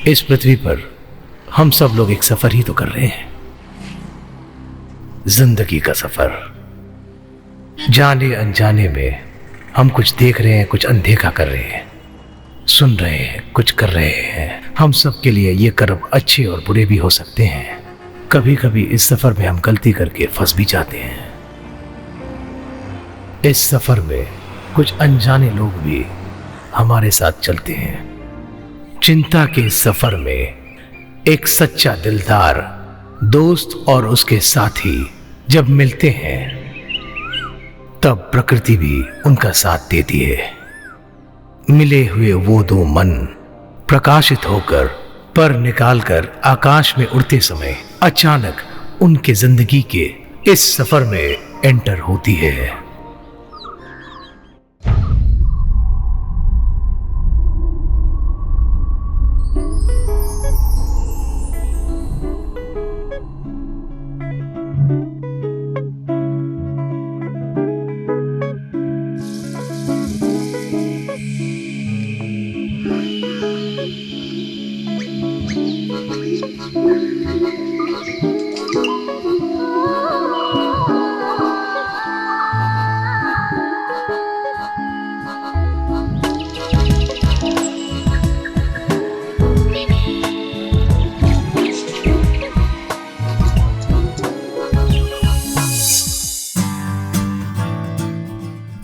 इस पृथ्वी पर हम सब लोग एक सफर ही तो कर रहे हैं, जिंदगी का सफर। जाने अनजाने में हम कुछ देख रहे हैं, कुछ अनदेखा कर रहे हैं, सुन रहे हैं, कुछ कर रहे हैं। हम सब के लिए ये कर्म अच्छे और बुरे भी हो सकते हैं। कभी कभी इस सफर में हम गलती करके फंस भी जाते हैं। इस सफर में कुछ अनजाने लोग भी हमारे साथ चलते हैं। चिंता के सफर में एक सच्चा दिलदार दोस्त और उसके साथी जब मिलते हैं तब प्रकृति भी उनका साथ देती है। मिले हुए वो दो मन प्रकाशित होकर पर निकालकर आकाश में उड़ते समय अचानक उनके जिंदगी के इस सफर में एंटर होती है।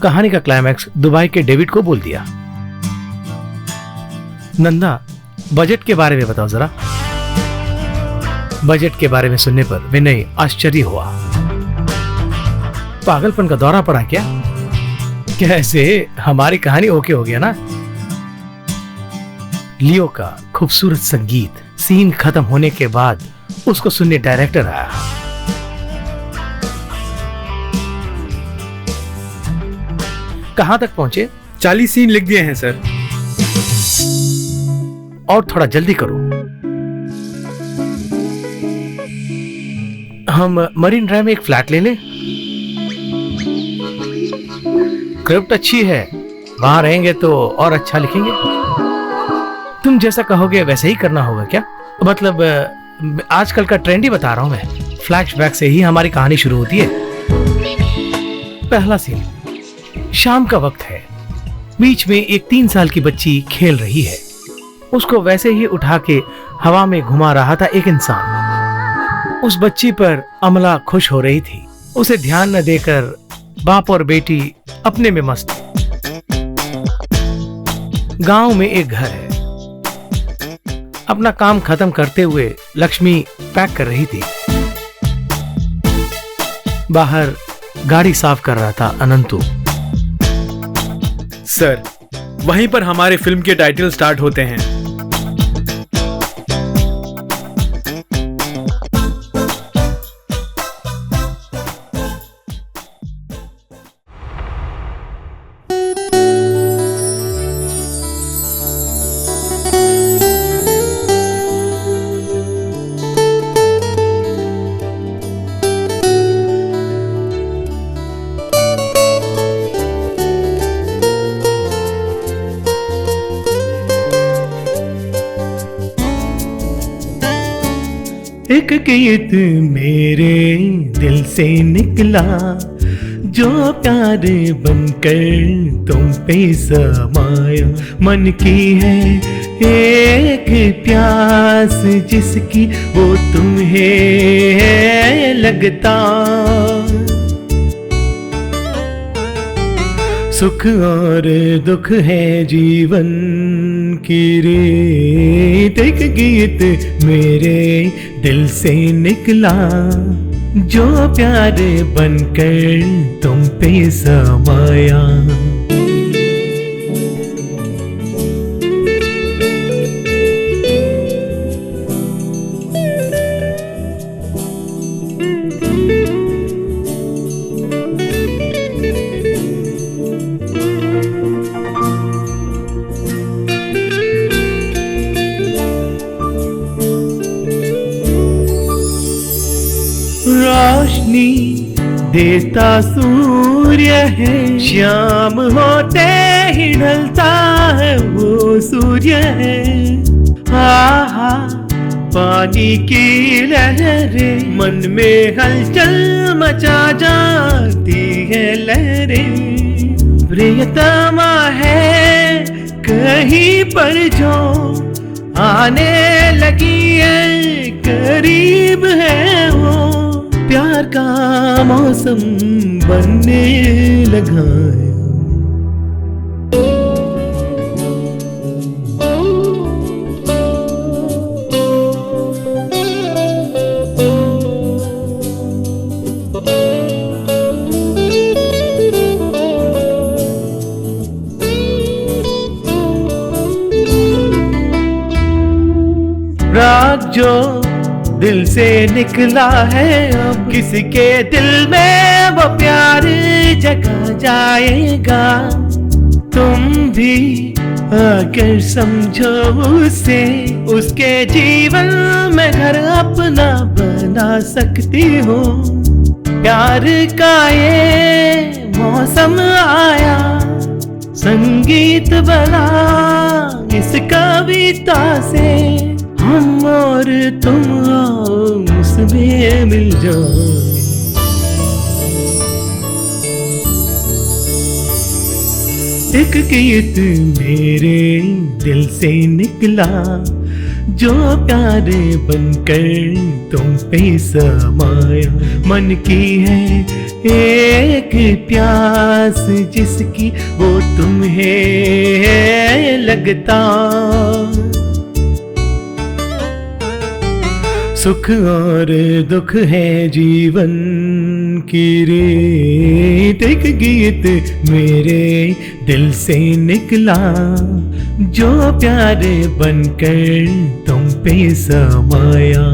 कहानी का क्लाइमैक्स दुबई के डेविड को बोल दिया। नंदा, बजट के बारे में बताओ जरा। बजट के बारे में सुनने पर विनय आश्चर्य हुआ। पागलपन का दौरा पड़ा क्या? कैसे हमारी कहानी ओके हो गया ना? लियो का खूबसूरत संगीत सीन खत्म होने के बाद उसको सुनने डायरेक्टर आया। कहां तक पहुंचे? 40 सीन लिख दिए हैं सर। और थोड़ा जल्दी करो। हम मरीन ड्राइव में एक फ्लैट ले लें। स्क्रिप्ट अच्छी है, वहां रहेंगे तो और अच्छा लिखेंगे। तुम जैसा कहोगे वैसे ही करना होगा क्या? मतलब आजकल का ट्रेंड ही बता रहा हूं मैं। फ्लैशबैक से ही हमारी कहानी शुरू होती है। पहला सीन, शाम का वक्त है। बीच में एक 3 साल की बच्ची खेल रही है। उसको वैसे ही उठा के हवा में घुमा रहा था एक इंसान। उस बच्ची पर अमला खुश हो रही थी। उसे ध्यान न देकर बाप और बेटी अपने में मस्त। गांव में एक घर है। अपना काम खत्म करते हुए लक्ष्मी पैक कर रही थी। बाहर गाड़ी साफ कर रहा था अनंतु। सर, वहीं पर हमारे फिल्म के टाइटल स्टार्ट होते हैं। एक गीत मेरे दिल से निकला, जो प्यार बनकर तुम पे समाया। मन की है एक प्यास जिसकी वो तुम्हें लगता। सुख और दुख है जीवन की रीत। एक गीत मेरे दिल से निकला, जो प्यार बनकर तुम पे समाया। रोशनी देता सूर्य है, शाम होते ही ढलता है वो सूर्य है। आहा पानी की लहरें मन में हलचल मचा जाती है लहरें। प्रियतमा है कहीं पर जो आने लगी है, करीब है वो प्यार का मौसम बनने लगा है। राग जो दिल से निकला है, अब किसी के दिल में वो प्यार जगा जाएगा। तुम भी अगर समझो उसे, उसके जीवन में घर अपना बना सकती हो। प्यार का ये मौसम आया, संगीत बना इस कविता से। हम और तुम आओ उसमें मिल जाओ। एक गीत मेरे दिल से निकला, जो प्यार बनकर तुम पे समाया। मन की है एक प्यास जिसकी वो तुम्हें लगता। सुख और दुख है जीवन की रीत, एक गीत मेरे दिल से निकला, जो प्यार बनकर तुम पे समाया।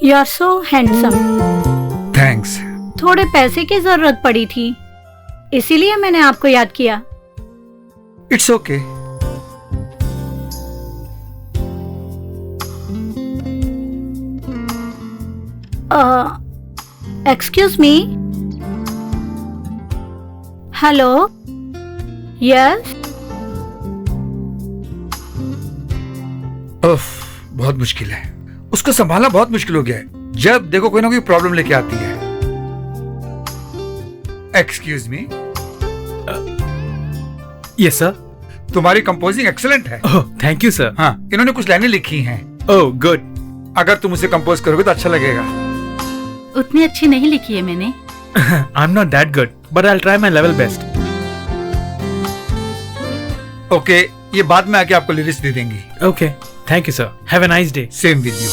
You are so handsome. Thanks. थोड़े पैसे की जरूरत पड़ी थी, इसीलिए मैंने आपको याद किया। It's okay. Excuse me. Hello. Yes. उफ, बहुत मुश्किल है, उसको संभालना बहुत मुश्किल हो गया है। जब देखो कोई ना कोई प्रॉब्लम लेके आती है। Excuse me. Yes sir. तुम्हारी कंपोजिंग एक्सीलेंट है। Oh thank you sir. हाँ, इन्होंने कुछ लाइनें लिखी हैं। Oh good. अगर तुम उसे कंपोज करोगे तो अच्छा लगेगा। उतनी अच्छी नहीं लिखी है मैंने। I am not that good but I will try my level best. Okay, ये बाद में आके आपको लिरिक्स दे देंगी। Okay thank you sir. Have a nice day. Same with you.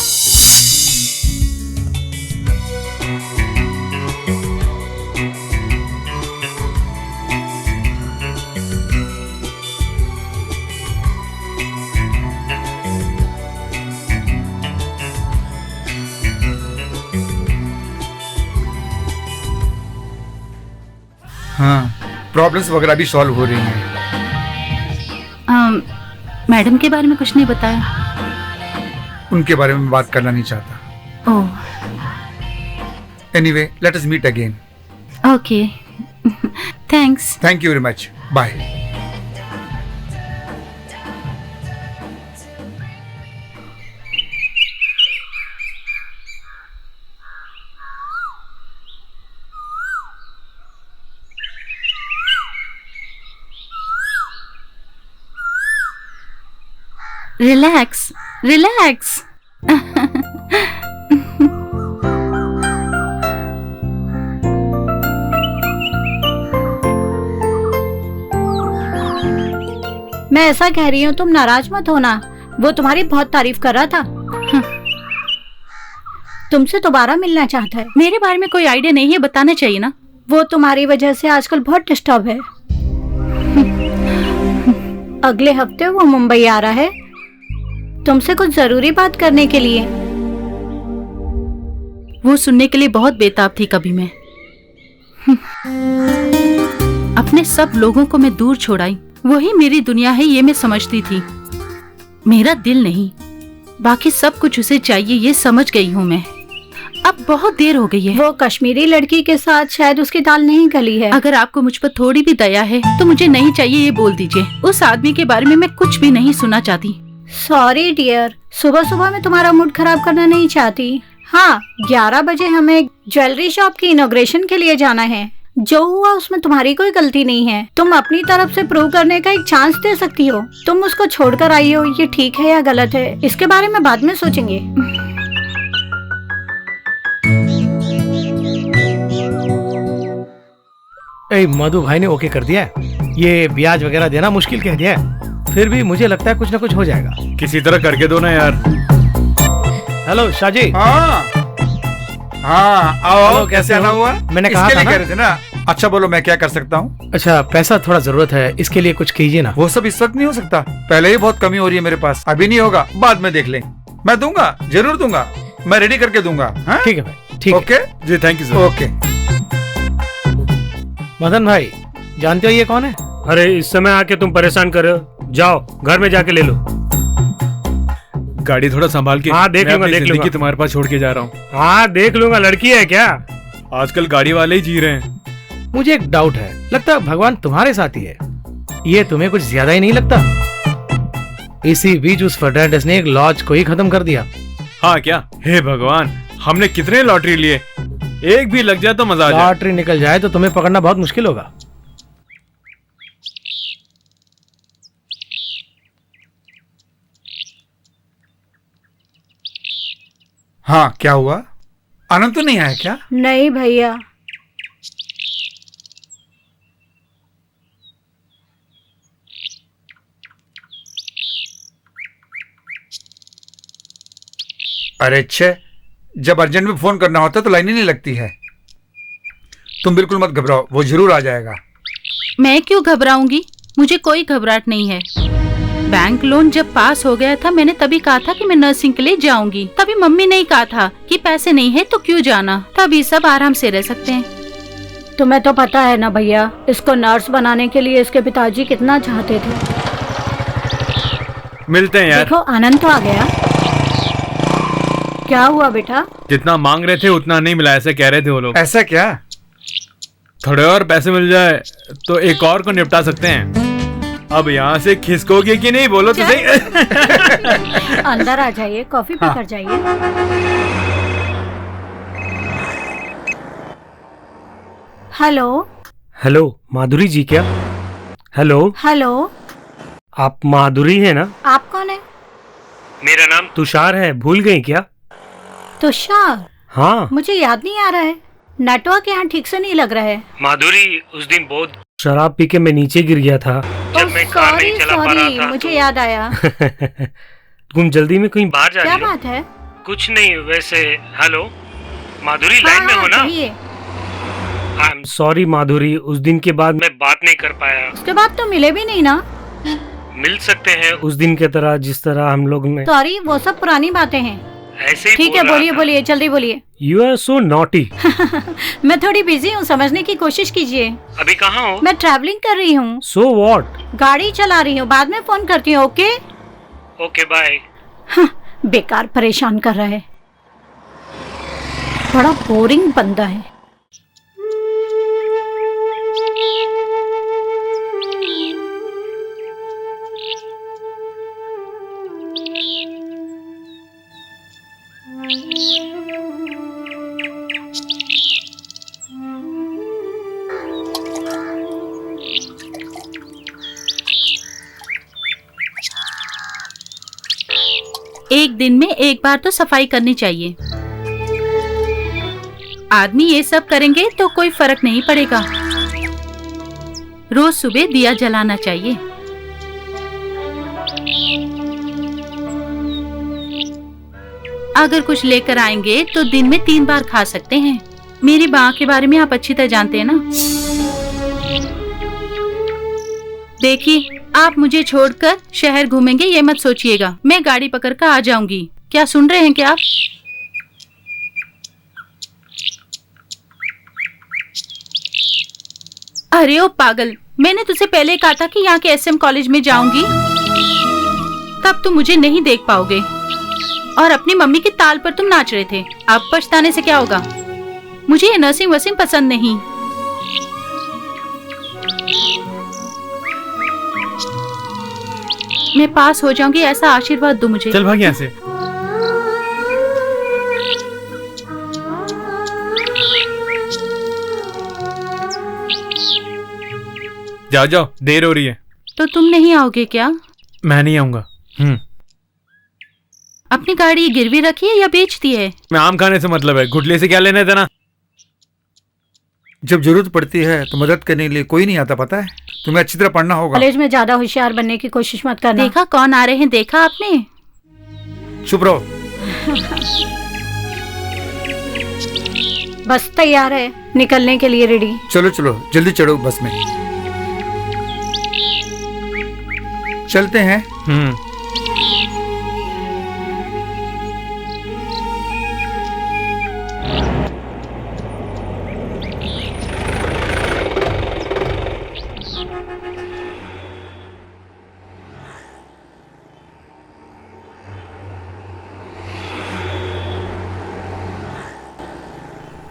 हाँ, प्रॉब्लम्स वगैरह भी सॉल्व हो रही हैं। मैडम के बारे में कुछ नहीं बताया। उनके बारे में बात करना नहीं चाहता। Oh anyway, let us meet again. Okay thanks. Thank you very much. Bye. Relax relax. मैं ऐसा कह रही हूँ, तुम नाराज मत होना। वो तुम्हारी बहुत तारीफ कर रहा था। तुमसे दोबारा मिलना चाहता है। मेरे बारे में कोई आइडिया नहीं है, बताना चाहिए ना। वो तुम्हारी वजह से आजकल बहुत डिस्टर्ब है। अगले हफ्ते वो मुंबई आ रहा है तुमसे कुछ जरूरी बात करने के लिए। वो सुनने के लिए बहुत बेताब थी कभी मैं। अब अपने सब लोगों को मैं दूर छोड़ाई, वही मेरी दुनिया है ये मैं समझती थी। मेरा दिल नहीं, बाकी सब कुछ उसे चाहिए ये समझ गई हूँ मैं। अब बहुत देर हो गई है। वो कश्मीरी लड़की के साथ शायद उसकी दाल नहीं गली है। अगर आपको मुझ पर थोड़ी भी दया है तो मुझे नहीं चाहिए ये बोल दीजिए। उस आदमी के बारे में मैं कुछ भी नहीं सुनना चाहती। सॉरी डियर, सुबह सुबह मैं तुम्हारा मूड खराब करना नहीं चाहती। हाँ, 11 बजे हमें ज्वेलरी शॉप की इनॉग्रेशन के लिए जाना है। जो हुआ उसमें तुम्हारी कोई गलती नहीं है। तुम अपनी तरफ से प्रूव करने का एक चांस दे सकती हो। तुम उसको छोड़कर आई हो, ये ठीक है या गलत है इसके बारे में बाद में सोचेंगे। मधु भाई ने ओके कर दिया है। ये ब्याज वगैरह देना मुश्किल कह दिया है, फिर भी मुझे लगता है कुछ ना कुछ हो जाएगा। किसी तरह करके दो ना यार। हेलो शाहजी। हाँ हाँ, आओ हेलो, कैसे आना हुआ? मैंने कहा इसके था लिए ना? कह रहे थे ना। अच्छा बोलो, मैं क्या कर सकता हूँ? अच्छा, पैसा थोड़ा जरूरत है, इसके लिए कुछ कीजिए ना। वो सब इस वक्त नहीं हो सकता, पहले ही बहुत कमी हो रही है मेरे पास। अभी नहीं होगा, बाद में देख लें। मैं दूंगा, जरूर दूंगा, मैं रेडी करके दूंगा। हाँ? ठीक है भाई, ठीक है। Okay ji thank you sir. Okay. Madan भाई, जानते हो ये कौन है? अरे इस समय आके तुम परेशान कर रहे हो, जाओ घर में जाके ले लो। गाड़ी थोड़ा संभाल के। हाँ, देख मैं लूंगा, अपनी देख जिंदगी लूंगा। तुम्हारे पास छोड़ के जा रहा हूँ। हाँ देख लूंगा। लड़की है क्या? आजकल गाड़ी वाले ही जी रहे हैं। मुझे एक डाउट है, लगता है भगवान तुम्हारे साथ ही है। ये तुम्हें कुछ ज्यादा ही नहीं लगता? इसी बीच उस फर्नांडिस ने एक लॉज को ही खत्म कर दिया। हाँ क्या? हे भगवान, हमने कितने लॉटरी लिए, एक भी लग जाए तो मजा आ जाए। लॉटरी निकल जाए तो तुम्हें पकड़ना बहुत मुश्किल होगा। हाँ, क्या हुआ? आनंद तो नहीं आया क्या? नहीं भैया। अरे अच्छे, जब अर्जेंट में फोन करना होता है तो लाइन ही नहीं लगती है। तुम बिल्कुल मत घबराओ, वो जरूर आ जाएगा। मैं क्यों घबराऊंगी? मुझे कोई घबराहट नहीं है। बैंक लोन जब पास हो गया था मैंने तभी कहा था कि मैं नर्सिंग के लिए जाऊंगी। तभी मम्मी ने कहा था कि पैसे नहीं है तो क्यों जाना, तभी सब आराम से रह सकते हैं। तुम्हें तो पता है ना भैया, इसको नर्स बनाने के लिए इसके पिताजी कितना चाहते थे। मिलते हैं यार। देखो आनंद तो आ गया। क्या हुआ बेटा? जितना मांग रहे थे उतना नहीं मिला, ऐसे कह रहे थे वो लोग। ऐसा क्या? थोड़े और पैसे मिल जाए तो एक और को निपटा सकते हैं। अब यहाँ से खिसकोगे कि नहीं, बोलो तो सही। अंदर आ जाइए, कॉफी पीकर जाइए। हेलो। हेलो माधुरी जी क्या? हेलो, हेलो, आप माधुरी है ना? आप कौन है? मेरा नाम तुषार है, भूल गई क्या? तुषार? हाँ मुझे याद नहीं आ रहा है, नेटवर्क यहाँ ठीक से नहीं लग रहा है। माधुरी, उस दिन बहुत शराब पी के मैं नीचे गिर गया था जब मैं कार नहीं चला पा रहा था। मुझे याद आया। तुम जल्दी में कहीं बाहर जा क्या रही हो? बात है? कुछ नहीं वैसे। हेलो माधुरी, लाइन में हो ना? कहिए। आई एम सॉरी माधुरी, उस दिन के बाद मैं बात नहीं कर पाया। उसके बाद तो मिले भी नहीं ना। मिल सकते हैं उस दिन के तरह, जिस तरह हम लोग ने। सॉरी, वो सब पुरानी बातें हैं। ऐसे ही ठीक है, बोलिए बोलिए, जल्दी बोलिए। You are so naughty. मैं थोड़ी बिजी हूँ, समझने की कोशिश कीजिए। अभी कहाँ हो? मैं ट्रैवलिंग कर रही हूँ। So what? गाड़ी चला रही हूँ, बाद में फोन करती हूँ। ओके? Okay bye. बेकार परेशान कर रहा है, बड़ा बोरिंग बंदा है। एक दिन में एक बार तो सफाई करनी चाहिए। आदमी ये सब करेंगे तो कोई फर्क नहीं पड़ेगा। रोज सुबह दिया जलाना चाहिए। अगर कुछ लेकर आएंगे तो दिन में 3 बार खा सकते हैं। मेरी माँ के बारे में आप अच्छी तरह जानते हैं ना। देखिए, आप मुझे छोड़कर शहर घूमेंगे ये मत सोचिएगा। मैं गाड़ी पकड़कर आ जाऊंगी। क्या सुन रहे हैं क्या आप? अरे ओ पागल, मैंने तुझसे पहले कहा था कि यहाँ के SM कॉलेज में जाऊंगी, तब तुम मुझे नहीं देख पाओगे। और अपनी मम्मी की ताल पर तुम नाच रहे थे। अब पछताने से क्या होगा? मुझे ये नर्सिंग वसिंग पसंद नहीं। मैं पास हो जाऊंगी ऐसा आशीर्वाद दो मुझे। चल भाग यहाँ से। जाओ जाओ, देर हो रही है। तो तुम नहीं आओगे क्या? मैं नहीं आऊंगा। अपनी गाड़ी गिरवी रखी है या बेच दी है? मैं आम खाने से मतलब है, गुटले से क्या लेने देना। जब जरूरत पड़ती है तो मदद करने के लिए कोई नहीं आता, पता है? तुम्हें अच्छी तरह पढ़ना होगा। कॉलेज में ज्यादा होशियार बनने की कोशिश मत करना। देखा कौन आ रहे हैं, देखा आपने? चुप रहो। बस तैयार है निकलने के लिए, रेडी। चलो चलो जल्दी चढ़ो बस में। चलते हैं।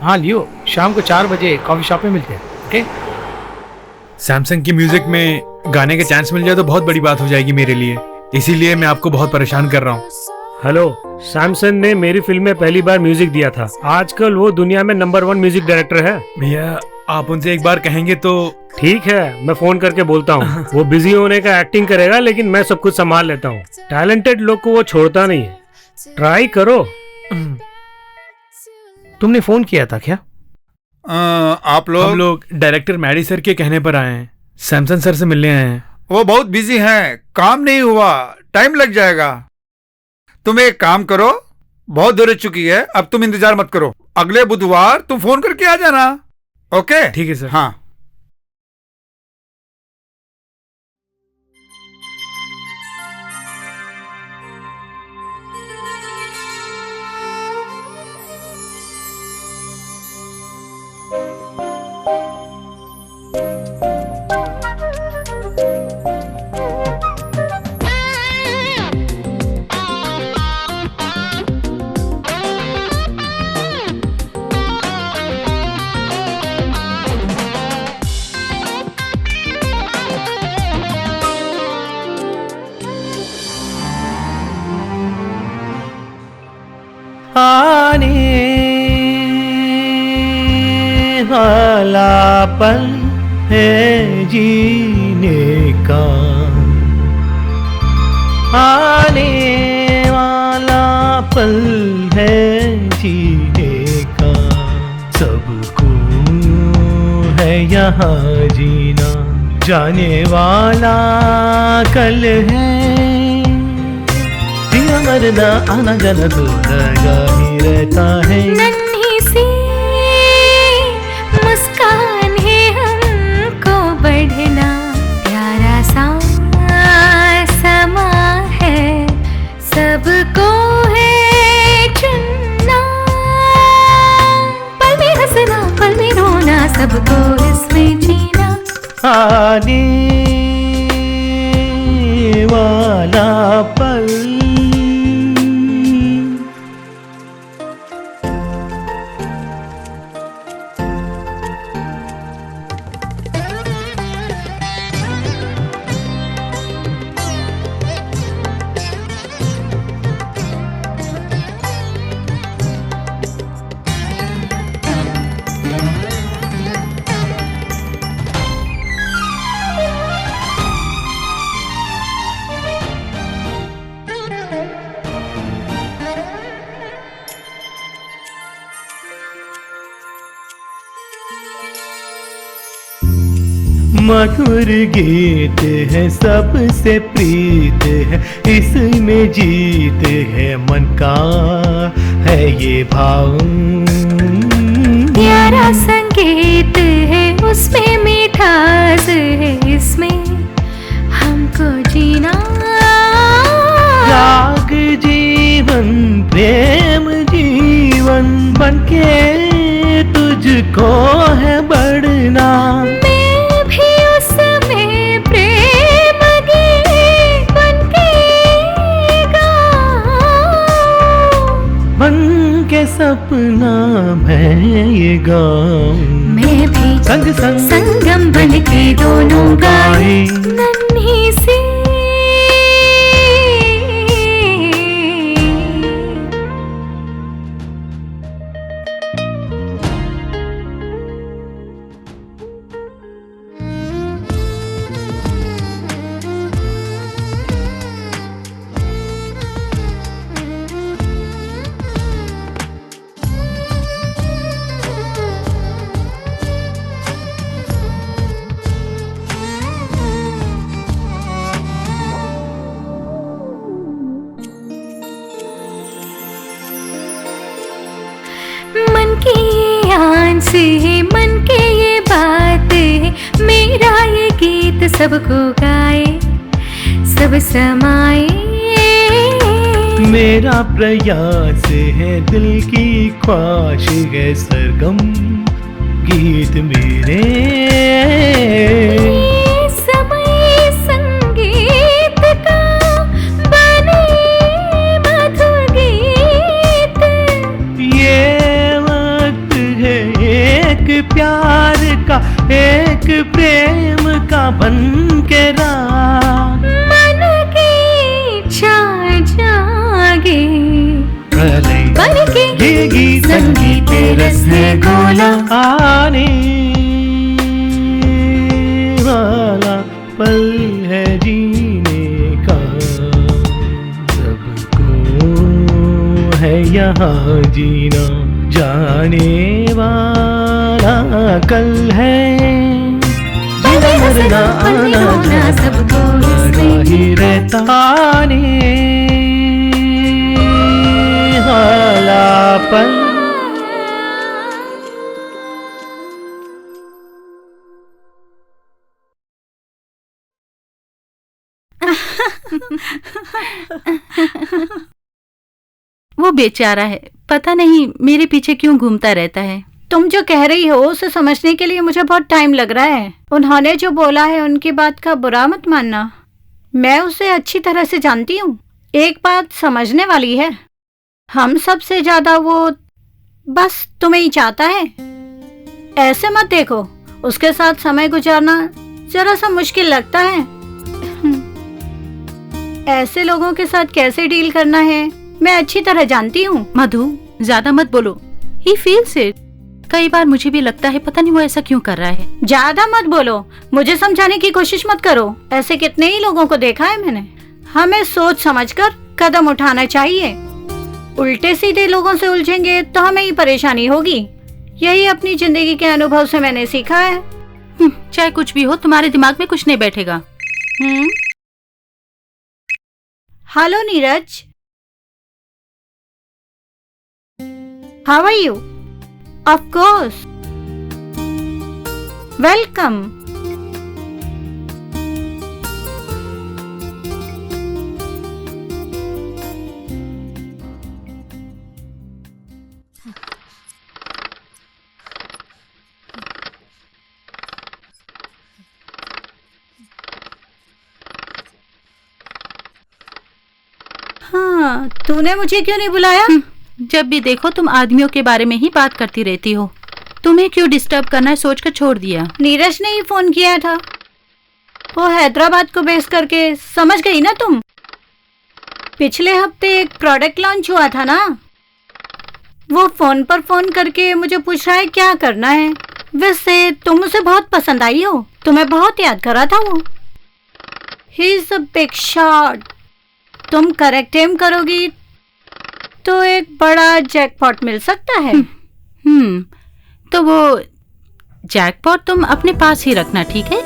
हाँ लियो, शाम को 4 बजे कॉफी शॉप में मिलते हैं। ओके। सैमसंग की म्यूजिक में गाने का चांस मिल जाए तो बहुत बड़ी बात हो जाएगी मेरे लिए, इसीलिए मैं आपको बहुत परेशान कर रहा हूँ। हेलो, सैमसन ने मेरी फिल्म में पहली बार म्यूजिक दिया था। आजकल वो दुनिया में नंबर 1 म्यूजिक डायरेक्टर है। भैया आप उनसे एक बार कहेंगे तो। ठीक है, मैं फोन करके बोलता हूँ। वो बिजी होने का एक्टिंग करेगा, लेकिन मैं सब कुछ संभाल लेता हूँ। टैलेंटेड लोग को वो छोड़ता नहीं है, ट्राई करो। तुमने फोन किया था क्या? आप लोग? हम लोग डायरेक्टर मैडी सर के कहने पर आए हैं, सैमसन सर से मिलने आए हैं। वो बहुत बिजी हैं, काम नहीं हुआ, टाइम लग जाएगा। तुम एक काम करो, बहुत देर हो चुकी है, अब तुम इंतजार मत करो। अगले बुधवार तुम फोन करके आ जाना। ओके? ठीक है सर। हाँ। आने वाला पल है जीने का, आने वाला पल है जीने का। सबको है यहाँ जीना, जाने वाला कल है। जिया मरना आना जाना तो लगा ही रहता है। नन्ही सी मुस्कान है हमको बढ़ना, प्यारा सा समा है, सबको है चुनना। पल में हंसना पल में रोना, सबको इसमें जीना। आने वाला पल। मधुर गीत है सबसे प्रीत है, इसमें जीत है मन का है ये भाव। प्यारा संगीत है उसमें मिठास है, इसमें हमको जीना। राग जीवन प्रेम जीवन बनके तुझको है बढ़ना। मेरे सपना मैं ये गाऊं, मैं भी संग संग संगम बन के दोनों गाए नन्ही सी। मन की ये आन से है, मन के ये बात है, मेरा ये गीत सबको गाए, सब समाए। मेरा प्रयास है, दिल की ख्वाहिश है, सरगम गीत मेरे। ये समय संगीत का बने मधुर गीत। ये वक्त है एक प्यार का, एक प्रेम का बन के राग। मन की इच्छा जागे बन के ये गीत संगीत रस है गोला। आने वाला पल है जीने का, सबको है यहाँ जीना, जाने वाला कल है। जीना मरना आना जाना सबको लगा ही रहता, आने वाला पल। वो बेचारा है, पता नहीं मेरे पीछे क्यों घूमता रहता है। तुम जो कह रही हो उसे समझने के लिए मुझे बहुत टाइम लग रहा है। उन्होंने जो बोला है उनकी बात का बुरा मत मानना, मैं उसे अच्छी तरह से जानती हूँ। एक बात समझने वाली है, हम सबसे ज्यादा वो बस तुम्हें ही चाहता है। ऐसे मत देखो, उसके साथ समय गुजारना जरा सा मुश्किल लगता है। ऐसे लोगों के साथ कैसे डील करना है मैं अच्छी तरह जानती हूँ। मधु, ज्यादा मत बोलो, ही फील्स इट। कई बार मुझे भी लगता है पता नहीं वो ऐसा क्यों कर रहा है। ज्यादा मत बोलो, मुझे समझाने की कोशिश मत करो। ऐसे कितने ही लोगों को देखा है मैंने। हमें सोच समझकर कदम उठाना चाहिए। उल्टे सीधे लोगों से उलझेंगे तो हमें ही परेशानी होगी। यही अपनी जिंदगी के अनुभव से मैंने सीखा है। चाहे कुछ भी हो, तुम्हारे दिमाग में कुछ नहीं बैठेगा। Hello Neeraj, how are you? Of course, welcome. हाँ, तूने मुझे क्यों नहीं बुलाया? जब भी देखो तुम आदमियों के बारे में ही बात करती रहती हो। तुम्हें क्यों डिस्टर्ब करना है सोचकर छोड़ दिया। नीरज ने ही फोन किया था, वो हैदराबाद को बेस करके, समझ गई ना तुम? पिछले हफ्ते एक प्रोडक्ट लॉन्च हुआ था ना, वो फोन पर फोन करके मुझे पूछ रहा है क्या करना है। वैसे तुम उसे बहुत पसंद आई हो, तुम्हें बहुत याद करा था वो। He is a big shot. तुम करेक्ट एम करोगी तो एक बड़ा जैकपॉट मिल सकता है। तो वो जैकपॉट तुम अपने पास ही रखना, ठीक है?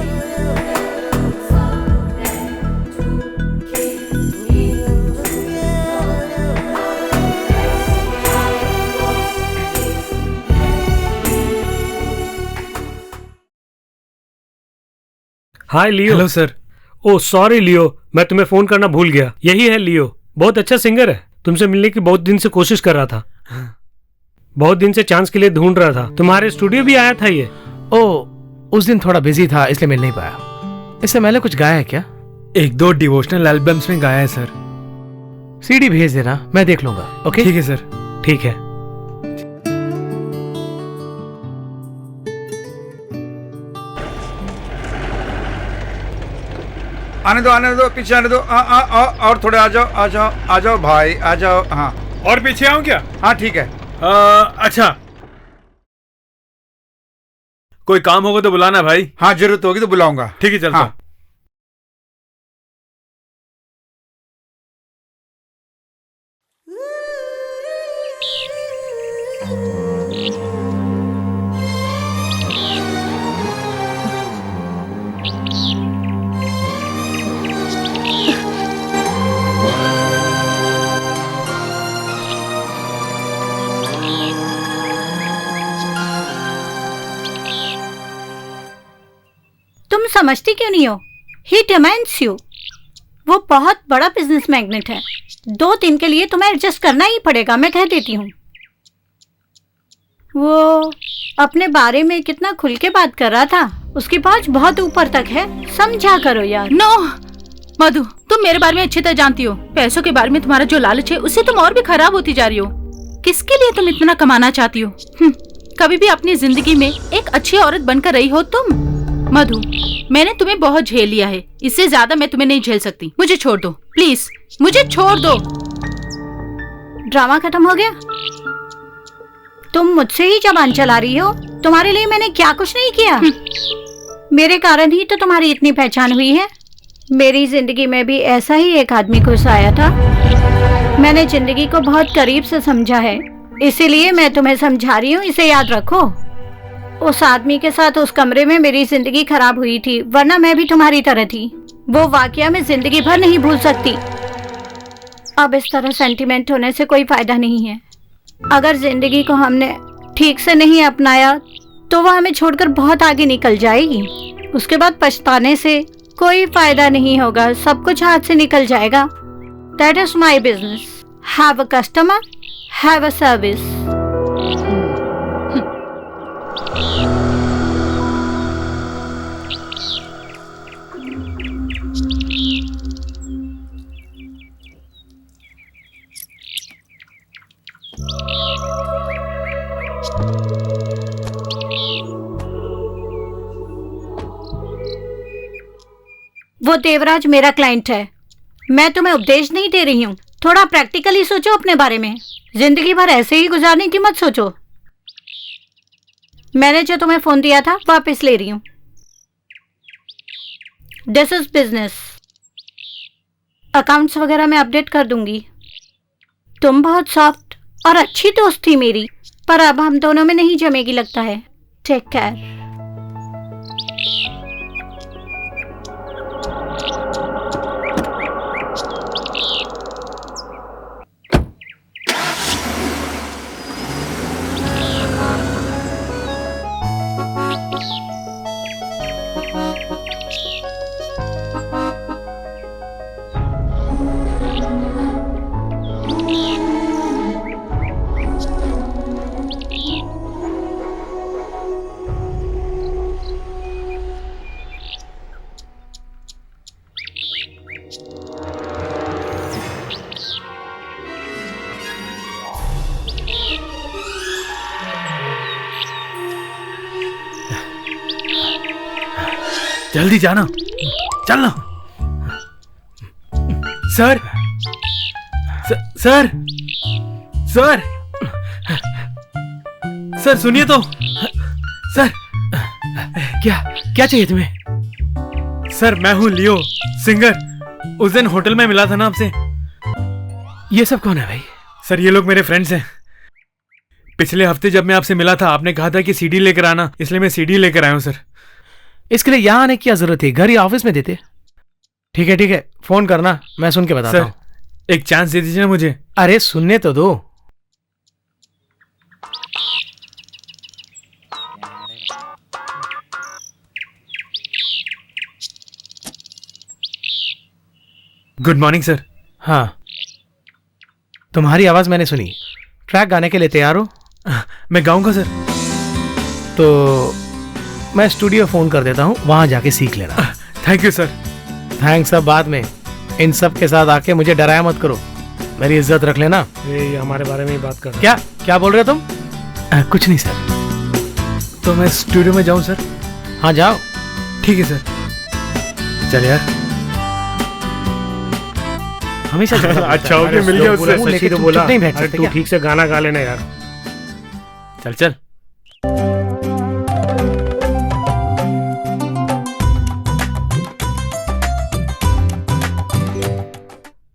Hi Leo. Hello sir. Oh sorry Leo, मैं तुम्हें फोन करना भूल गया। यही है लियो, बहुत अच्छा सिंगर है। तुमसे मिलने की बहुत दिन से कोशिश कर रहा था, बहुत दिन से चांस के लिए ढूंढ रहा था। तुम्हारे स्टूडियो भी आया था ये। उस दिन थोड़ा बिजी था इसलिए मिल नहीं पाया। इससे पहले कुछ गाया है क्या? एक दो डिवोशनल एल्बम्स में गाया है सर। सीडी भेज देना, मैं देख लूंगा। ओके ठीक है सर। ठीक है, आने दो, पीछे आने दो। और थोड़े आ जाओ भाई, आ जाओ। हाँ और पीछे आऊं क्या? हाँ ठीक है। अच्छा, कोई काम होगा तो बुलाना भाई। हाँ जरूरत होगी तो बुलाऊंगा। ठीक है, चलता हाँ। हूं। तुम समझती क्यों नहीं हो? ही डिमांड्स यू। वो बहुत बड़ा बिजनेस मैग्नेट है। 2 दिन के लिए तुम्हें एडजस्ट करना ही पड़ेगा, मैं कह देती हूँ। वो अपने बारे में कितना खुल के बात कर रहा था। उसकी पहुंच बहुत ऊपर तक है, समझा करो यार। नो मधु, तुम मेरे बारे में अच्छी तरह जानती हो। पैसों के बारे में तुम्हारा जो लालच है उससे तुम और भी खराब होती जा रही हो। किसके लिए तुम इतना कमाना चाहती हो? कभी भी अपनी जिंदगी में एक अच्छी औरत बनकर रही हो तुम? मधु, मैंने तुम्हें बहुत झेल लिया है, इससे ज्यादा मैं तुम्हें नहीं झेल सकती। मुझे छोड़ दो प्लीज, मुझे छोड़ दो। ड्रामा खत्म हो गया? तुम मुझसे ही जबान चला रही हो। तुम्हारे लिए मैंने क्या कुछ नहीं किया। मेरे कारण ही तो तुम्हारी इतनी पहचान हुई है। मेरी जिंदगी में भी ऐसा ही एक आदमी घुस आया था। मैंने जिंदगी को बहुत करीब से समझा है, इसीलिए मैं तुम्हें समझा रही हूँ, इसे याद रखो। उस आदमी के साथ उस कमरे में मेरी जिंदगी खराब हुई थी, वरना मैं भी तुम्हारी तरह थी। वो वाकया मैं जिंदगी भर नहीं भूल सकती। अब इस तरह सेंटिमेंट होने से कोई फायदा नहीं है। अगर जिंदगी को हमने ठीक से नहीं अपनाया तो वह हमें छोड़कर बहुत आगे निकल जाएगी। उसके बाद पछताने से कोई फायदा नहीं होगा, सब कुछ हाथ से निकल जाएगा। That is my business. Have a customer, have a service. वो देवराज मेरा क्लाइंट है। मैं तुम्हें उपदेश नहीं दे रही हूँ। थोड़ा प्रैक्टिकली सोचो अपने बारे में। जिंदगी भर ऐसे ही गुजारने की मत सोचो। मैंने जो तुम्हें फोन दिया था वापस ले रही हूँ। This is business. अकाउंट्स वगैरह मैं अपडेट कर दूंगी। तुम बहुत सॉफ्ट और अच्छी दोस्त थी मेरी, पर अब हम दोनों में नहीं जमेगी लगता है। Take care. जल्दी जाना, चलना। सर सर सर सर सुनिए तो। सर क्या चाहिए तुम्हें? सर मैं हूँ लियो, सिंगर। उस दिन होटल में मिला था ना आपसे। ये सब कौन है भाई? सर ये लोग मेरे फ्रेंड्स हैं। पिछले हफ्ते जब मैं आपसे मिला था आपने कहा था कि सीडी लेकर आना, इसलिए मैं सीडी लेकर आया हूँ सर। इसके लिए यहाँ आने की क्या जरूरत है? घर या ऑफिस में देते। ठीक है, फोन करना, मैं सुन के बताता हूँ। एक चांस दे दीजिए ना मुझे। अरे सुनने तो दो। Good morning sir. हाँ, तुम्हारी आवाज मैंने सुनी। ट्रैक गाने के लिए तैयार हो? मैं गाऊंगा सर। तो मैं स्टूडियो फोन कर देता हूँ, वहां जाके सीख लेना। Thank you sir. थैंक्स सब बाद में। इन सब के साथ आके मुझे डराया मत करो, मेरी इज्जत रख लेना। ये हमारे बारे में ही बात कर। क्या बोल रहे हो तुम? कुछ नहीं सर। तो मैं स्टूडियो में जाऊं सर? हाँ जाओ। ठीक है सर। चल यार। हमेशा झगड़ा अच्छा हो गया, मिल गया उससे। बोला, सच्ची तो तुम बोला। चुप नहीं बैठ अरे सकते तू क्या? ठीक से गाना गा लेना यार। चल चल।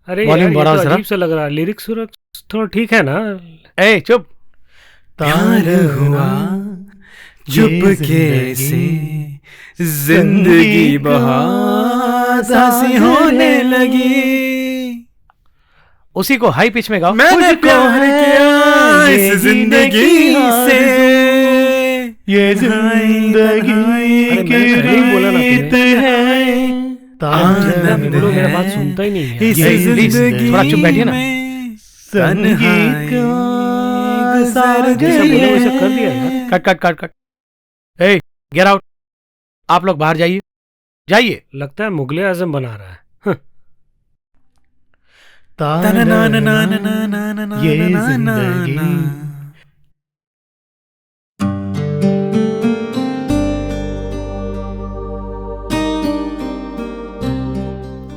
अरे Volume यार ये बढ़ाओ तो जरा। अजीब सा लग रहा है, लिरिक्स थोड़ा ठीक है ना? ए चुप। प्यार हुआ चुपके से, जिंदगी बहुत हंसी होने लगी। उसी को हाई पिच में गाओ। मैंने प्यार किया इस जिंदगी से, ये जिंदगी अरे की मैंने पहले ही बोला ना रीत तुम्हें। है। आनंद बोलो, मेरा है बात सुनता ही नहीं है। इस यही प्लीज, जिंदगी थोड़ा चुप बैठिए ना। में संगीत का सागर जैसा बोले वैसा कर है। दिया यार। Cut cut cut cut. ए गेट आउट। आप लोग बाहर जाइए, जाइए। लगता है मुगले आजम बना रहा है। ये जिंदगी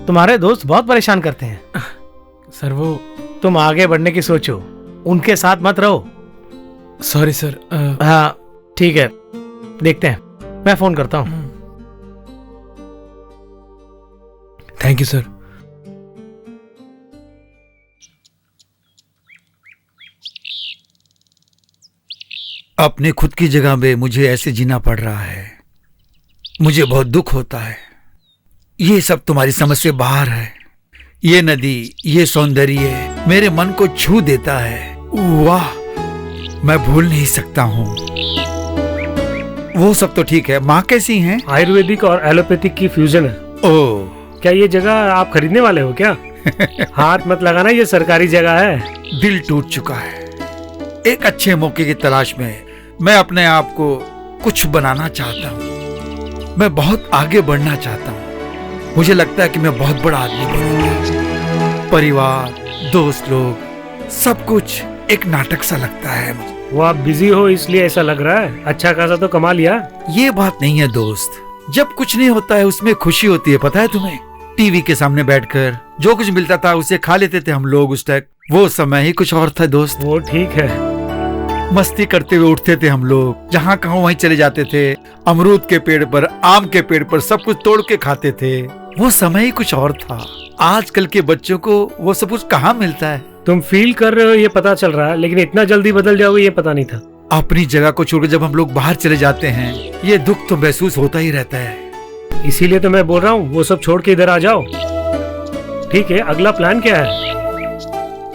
तुम्हारे दोस्त बहुत परेशान करते हैं। सर वो, तुम आगे बढ़ने की सोचो, उनके साथ मत रहो। Sorry sir. हाँ ठीक है, देखते हैं, मैं फोन करता हूँ। Thank you sir. अपने खुद की जगह में मुझे ऐसे जीना पड़ रहा है। मुझे बहुत दुख होता है। ये सब तुम्हारी समझ से बाहर है। ये नदी, ये सौंदर्य मेरे मन को छू देता है। वाह, मैं भूल नहीं सकता हूँ। वो सब तो ठीक है, माँ कैसी हैं? आयुर्वेदिक और एलोपैथिक की फ्यूजन है। ओह, क्या ये जगह आप खरीदने वाले हो क्या? हाथ मत लगाना, ये सरकारी जगह है। दिल टूट चुका है। एक अच्छे मौके की तलाश में मैं अपने आप को कुछ बनाना चाहता हूँ। मैं बहुत आगे बढ़ना चाहता हूँ। मुझे लगता है कि मैं बहुत बड़ा आदमी बनूंगा। परिवार, दोस्त लोग, सब कुछ एक नाटक सा लगता है मुझे। वो आप बिजी हो इसलिए ऐसा लग रहा है। अच्छा खासा तो कमा लिया। ये बात नहीं है दोस्त। जब कुछ नहीं होता है उसमें खुशी होती है, पता है तुम्हें? टीवी के सामने बैठकर जो कुछ मिलता था उसे खा लेते थे हम लोग उस तक। वो समय ही कुछ और था दोस्त। वो ठीक है। मस्ती करते हुए उठते थे हम लोग, जहाँ कहाँ वहीं चले जाते थे। अमरूद के पेड़ पर, आम के पेड़ पर सब कुछ तोड़ के खाते थे। वो समय ही कुछ और था। आजकल के बच्चों को वो सब कुछ कहाँ मिलता है? तुम फील कर रहे हो ये पता चल रहा है, लेकिन इतना जल्दी बदल जाओगे ये पता नहीं था। अपनी जगह को छोड़कर जब हम लोग बाहर चले जाते हैं, ये दुख तो महसूस होता ही रहता है। इसीलिए तो मैं बोल रहा हूँ वो सब छोड़ के इधर आ जाओ। ठीक है, अगला प्लान क्या है?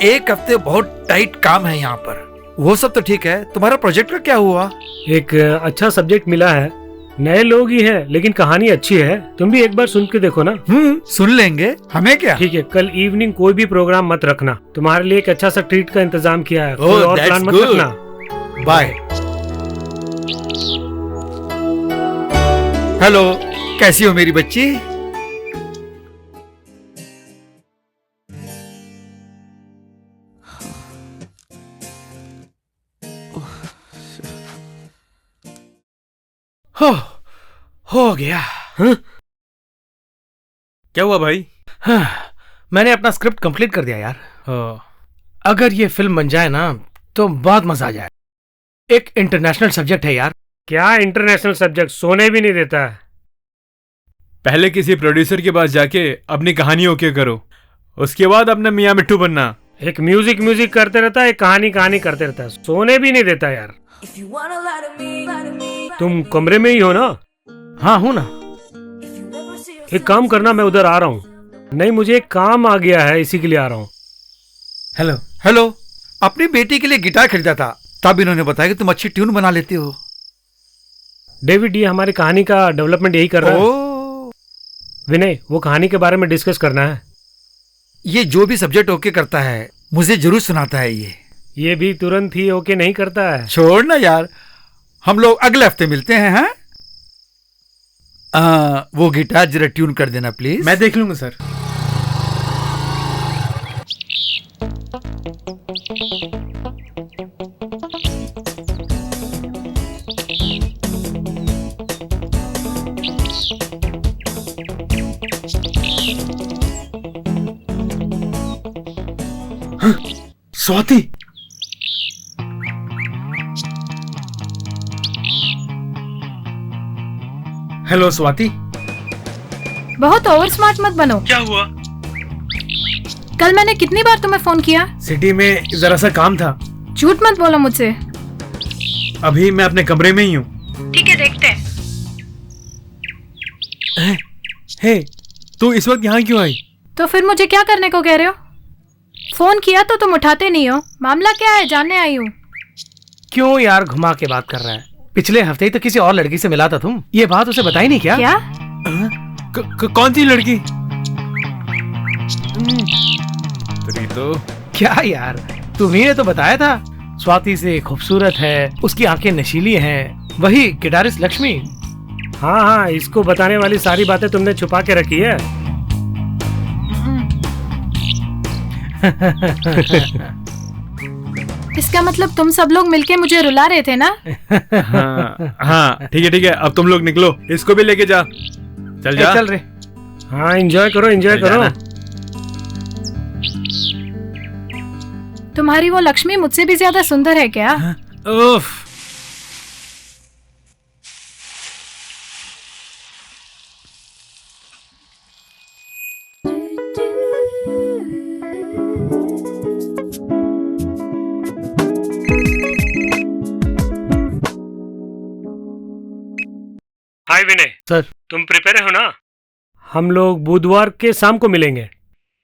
एक हफ्ते बहुत टाइट काम है यहाँ पर। वो सब तो ठीक है, तुम्हारा प्रोजेक्ट का क्या हुआ? एक अच्छा सब्जेक्ट मिला है। नए लोग ही हैं, लेकिन कहानी अच्छी है। तुम भी एक बार सुन के देखो ना। सुन लेंगे, हमें क्या। ठीक है, कल इवनिंग कोई भी प्रोग्राम मत रखना। तुम्हारे लिए एक अच्छा सा ट्रीट का इंतजाम किया है। कोई और that's प्लान मत good. रखना। बाय। हेलो, कैसी हो मेरी बच्ची? हो गया। क्या हुआ भाई? हाँ, मैंने अपना स्क्रिप्ट कंप्लीट कर दिया यार। अगर ये फिल्म बन जाए ना तो बहुत मजा आ जाए। एक इंटरनेशनल सब्जेक्ट है यार। क्या इंटरनेशनल सब्जेक्ट? सोने भी नहीं देता है। पहले किसी प्रोड्यूसर के पास जाके अपनी कहानी ओके करो, उसके बाद अपने मियाँ मिट्टू बनना। एक म्यूजिक करते रहता है, एक कहानी करते रहता है। सोने भी नहीं देता यार। तुम कमरे में ही हो ना? हाँ हूँ ना। एक काम करना, मैं उधर आ रहा हूँ। नहीं, मुझे एक काम आ गया है, इसी के लिए आ रहा हूँ। हेलो। हेलो, अपनी बेटी के लिए गिटार खरीदा था, तब इन्होंने बताया कि तुम अच्छी ट्यून बना लेती हो। डेविड, ये हमारी कहानी का डेवलपमेंट यही कर रहा है। विनय, वो कहानी के बारे में डिस्कस करना है। ये जो भी सब्जेक्ट ओके करता है मुझे जरूर सुनाता है। ये भी तुरंत ही ओके नहीं करता है। छोड़ ना यार, हम लोग अगले हफ्ते मिलते हैं। हाँ, वो गिटार जरा ट्यून कर देना प्लीज। मैं देख लूंगा सर। स्वाति। हेलो स्वाति। बहुत ओवर स्मार्ट मत बनो। क्या हुआ? कल मैंने कितनी बार तुम्हें फोन किया? सिटी में जरा सा काम था। झूठ मत बोलो मुझसे। अभी मैं अपने कमरे में ही हूँ। ठीक है, देखते हैं। हे, तू इस वक्त यहाँ क्यों आई? तो फिर मुझे क्या करने को कह रहे हो? फोन किया तो तुम उठाते नहीं हो। मामला क्या है, जानने आई हूँ। क्यों यार घुमा के बात कर रहा है? पिछले हफ्ते ही तो किसी और लड़की से मिला था तुम। ये बात उसे बताई नहीं क्या? क्या? कौन सी लड़की? तो क्या यार, तुम्ही ने तो बताया था स्वाति से खूबसूरत है, उसकी आंखें नशीली हैं, वही गिटारिस्ट लक्ष्मी। हाँ हाँ, इसको बताने वाली सारी बातें तुमने छुपा के रखी है। इसका मतलब तुम सब लोग मिलके मुझे रुला रहे थे ना? हाँ ठीक है, अब तुम लोग निकलो, इसको भी लेके जा। चल जा। चल रे। हाँ, एंजॉय करो, एंजॉय करो। तुम्हारी वो लक्ष्मी मुझसे भी ज्यादा सुंदर है क्या? उफ। हाय विनय सर। तुम प्रिपेयर हो ना? हम लोग बुधवार के शाम को मिलेंगे,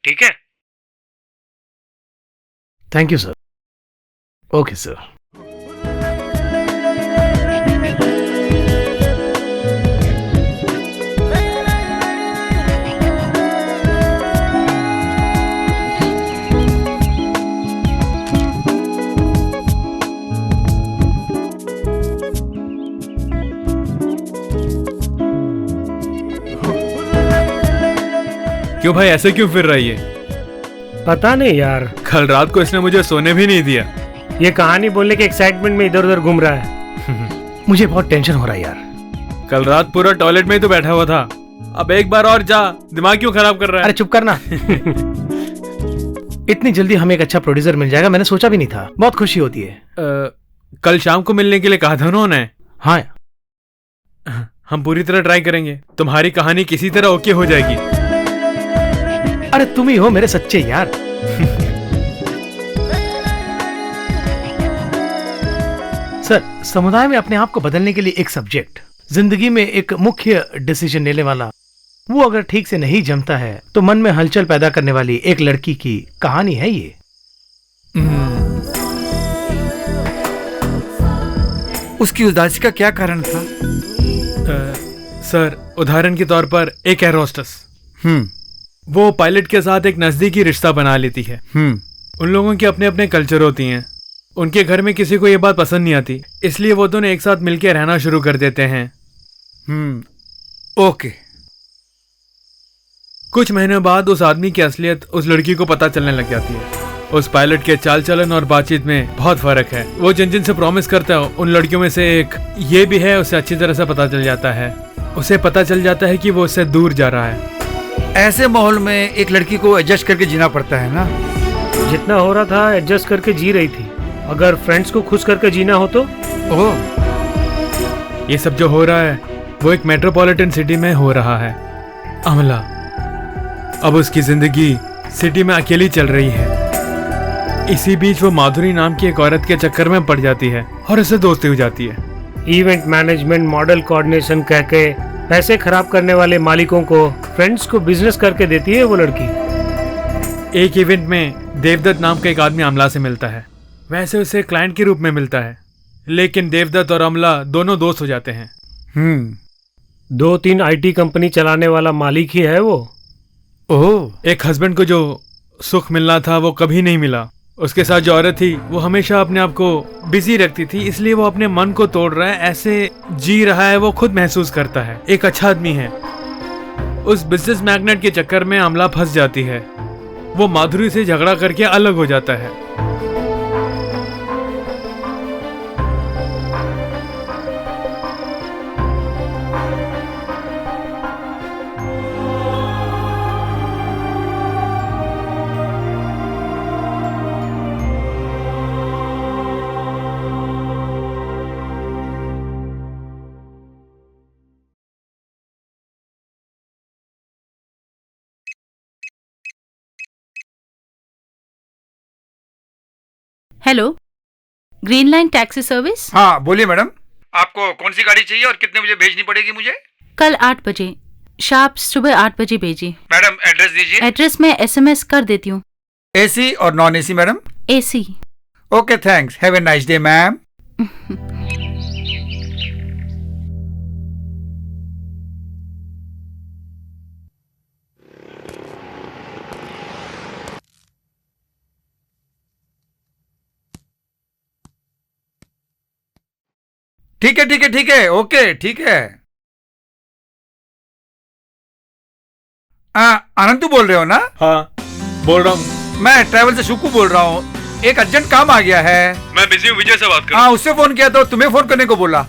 ठीक है? Thank you sir. Okay sir. क्यों भाई, ऐसे क्यों फिर रही है? पता नहीं यार, कल रात को इसने मुझे सोने भी नहीं दिया। ये कहानी बोलने के एक्साइटमेंट में इधर उधर घूम रहा है। मुझे बहुत टेंशन हो रहा है यार। कल रात पूरा टॉयलेट में ही तो बैठा हुआ था। अब एक बार और जा, दिमाग क्यों खराब कर रहा है? अरे चुप करना। इतनी जल्दी हमें एक अच्छा प्रोड्यूसर मिल जाएगा मैंने सोचा भी नहीं था। बहुत खुशी होती है। कल शाम को मिलने के लिए कहा था उन्होंने। हाँ, हम पूरी तरह ट्राई करेंगे। तुम्हारी कहानी किसी तरह ओके हो जाएगी। अरे तुम ही हो मेरे सच्चे यार। सर, समुदाय में अपने आप को बदलने के लिए एक सब्जेक्ट, जिंदगी में एक मुख्य डिसीजन लेने वाला, वो अगर ठीक से नहीं जमता है तो मन में हलचल पैदा करने वाली एक लड़की की कहानी है ये। उसकी उदासी का क्या कारण था? सर, उदाहरण के तौर पर एक एयर होस्टेस, वो पायलट के साथ एक नजदीकी रिश्ता बना लेती है। उन लोगों के अपने अपने कल्चर होती हैं। उनके घर में किसी को ये बात पसंद नहीं आती, इसलिए वो दोनों एक साथ मिलकर रहना शुरू कर देते हैं। ओके। कुछ महीने बाद उस आदमी की असलियत उस लड़की को पता चलने लग जाती है। उस पायलट के चाल चलन और बातचीत में बहुत फर्क है। वो जिन जिन से प्रॉमिस करता है, उन लड़कियों में से एक ये भी है, उसे अच्छी तरह से पता चल जाता है। उसे पता चल जाता है कि वो उससे दूर जा रहा है। ऐसे माहौल में एक लड़की को एडजस्ट करके जीना पड़ता है ना? जितना हो रहा था एडजस्ट करके जी रही थी। अगर फ्रेंड्स को खुश करके जीना हो तो? ये सब जो हो रहा है वो एक मेट्रोपॉलिटन सिटी में हो रहा है। अमला, अब उसकी जिंदगी सिटी में अकेली चल रही है। इसी बीच वो माधुरी नाम की एक औरत के चक्कर में पड़ जाती है और उससे दोस्ती हो जाती है। इवेंट मैनेजमेंट, मॉडल कोऑर्डिनेशन कह के पैसे खराब करने वाले मालिकों को फ्रेंड्स को बिजनेस करके देती है वो लड़की। एक इवेंट में देवदत्त नाम का एक आदमी अमला से मिलता है। वैसे उसे क्लाइंट के रूप में मिलता है, लेकिन देवदत्त और अमला दोनों दोस्त हो जाते हैं। 2-3 आईटी कंपनी चलाने वाला मालिक ही है वो। एक हस्बैंड को जो सुख मिलना था वो कभी नहीं मिला। उसके साथ जो औरत थी वो हमेशा अपने आप को बिजी रखती थी, इसलिए वो अपने मन को तोड़ रहा है, ऐसे जी रहा है, वो खुद महसूस करता है। एक अच्छा आदमी है। उस बिजनेस मैग्नेट के चक्कर में अमला फंस जाती है। वो माधुरी से झगड़ा करके अलग हो जाता है। Hello, green line taxi service. हाँ बोलिए मैडम, आपको कौन सी गाड़ी चाहिए और कितने बजे भेजनी पड़ेगी मुझे? कल 8 बजे, शार्प सुबह 8 बजे भेजिए। मैडम एड्रेस दीजिए। एड्रेस मैं SMS कर देती हूँ। AC और non AC madam? AC। Okay thanks, have a nice day ma'am. ठीक है ठीक है ठीक है, ओके ठीक है। आनंद तू बोल रहे हो ना? हाँ बोल रहा हूँ। मैं ट्रैवल से शुकू बोल रहा हूँ, एक अर्जेंट काम आ गया है। मैं बिजी हूँ, विजय से बात कर। हाँ उससे फोन किया तो तुम्हें फोन करने को बोला।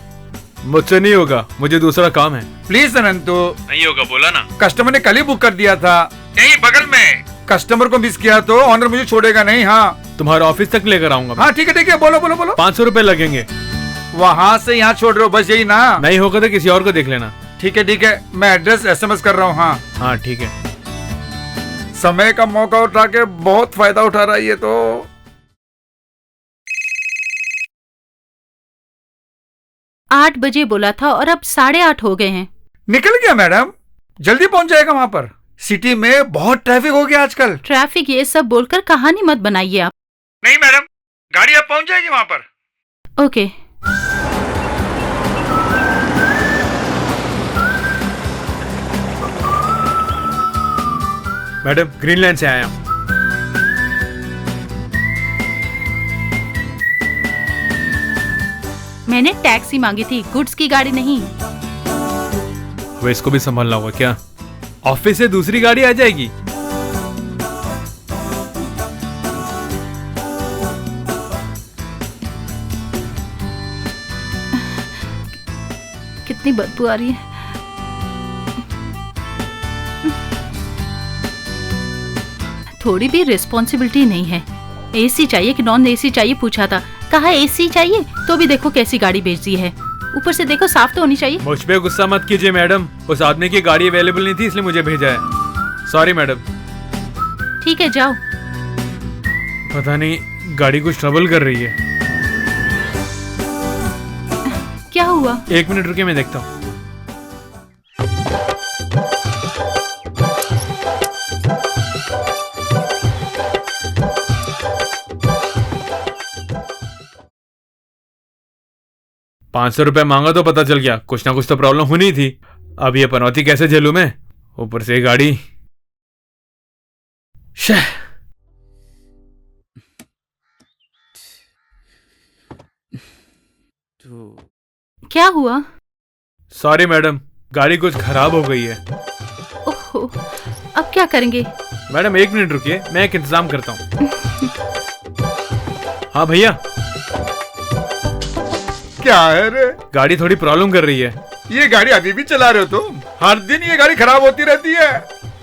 मुझसे नहीं होगा, मुझे दूसरा काम है। प्लीज अनंतु। नहीं होगा, बोला ना। कस्टमर ने कल ही बुक कर दिया था, यही बगल में। कस्टमर को मिस किया तो ऑनर मुझे छोड़ेगा नहीं। हाँ तुम्हारे ऑफिस तक लेकर आऊंगा। हाँ ठीक है, बोलो बोलो बोलो। 500 रुपए लगेंगे। वहाँ से यहाँ छोड़ रहे हो, बस यही ना? नहीं होगा तो किसी और को देख लेना। ठीक है, मैं एड्रेस SMS कर रहा हूँ। हाँ हाँ ठीक है। समय का मौका उठा के बहुत फायदा उठा रहा है ये तो। 8 बजे बोला था और अब 8:30 हो गए हैं। निकल गया मैडम, जल्दी पहुंच जाएगा वहाँ पर। सिटी में बहुत ट्रैफिक हो गया आजकल। ट्रैफिक ये सब बोलकर कहानी मत बनाइए आप। नहीं मैडम, गाड़ी अब पहुंच जाएगी वहाँ पर। ओके। मैडम ग्रीन लाइन से आया हूँ। मैंने टैक्सी मांगी थी, गुड्स की गाड़ी नहीं। वो इसको भी संभालना होगा क्या? ऑफिस से दूसरी गाड़ी आ जाएगी। कितनी बदबू आ रही है। थोड़ी भी रिस्पॉन्सिबिलिटी नहीं है। AC चाहिए कि नॉन AC चाहिए पूछा था, कहा AC चाहिए, तो भी देखो कैसी गाड़ी भेज दी है। ऊपर से देखो साफ तो होनी चाहिए। मुझ पे गुस्सा मत कीजिए मैडम, उस आदमी की गाड़ी अवेलेबल नहीं थी इसलिए मुझे भेजा है। Sorry madam. ठीक है जाओ। पता नहीं गाड़ी कुछ ट्रबल कर रही है। क्या हुआ? 1 मिनट रुके, मैं देखता हूँ। ₹500 मांगा तो पता चल गया कुछ ना कुछ तो प्रॉब्लम होनी थी। अब ये पनौती कैसे झेलूं मैं, ऊपर से गाड़ी। शह। क्या हुआ? सॉरी मैडम, गाड़ी कुछ खराब हो गई है। ओहो, अब क्या करेंगे? मैडम 1 मिनट रुकिए, मैं एक इंतजाम करता हूँ। हाँ भैया। क्या है रे? गाड़ी थोड़ी प्रॉब्लम कर रही है। ये गाड़ी अभी भी चला रहे हो तुम? हर दिन ये गाड़ी खराब होती रहती है।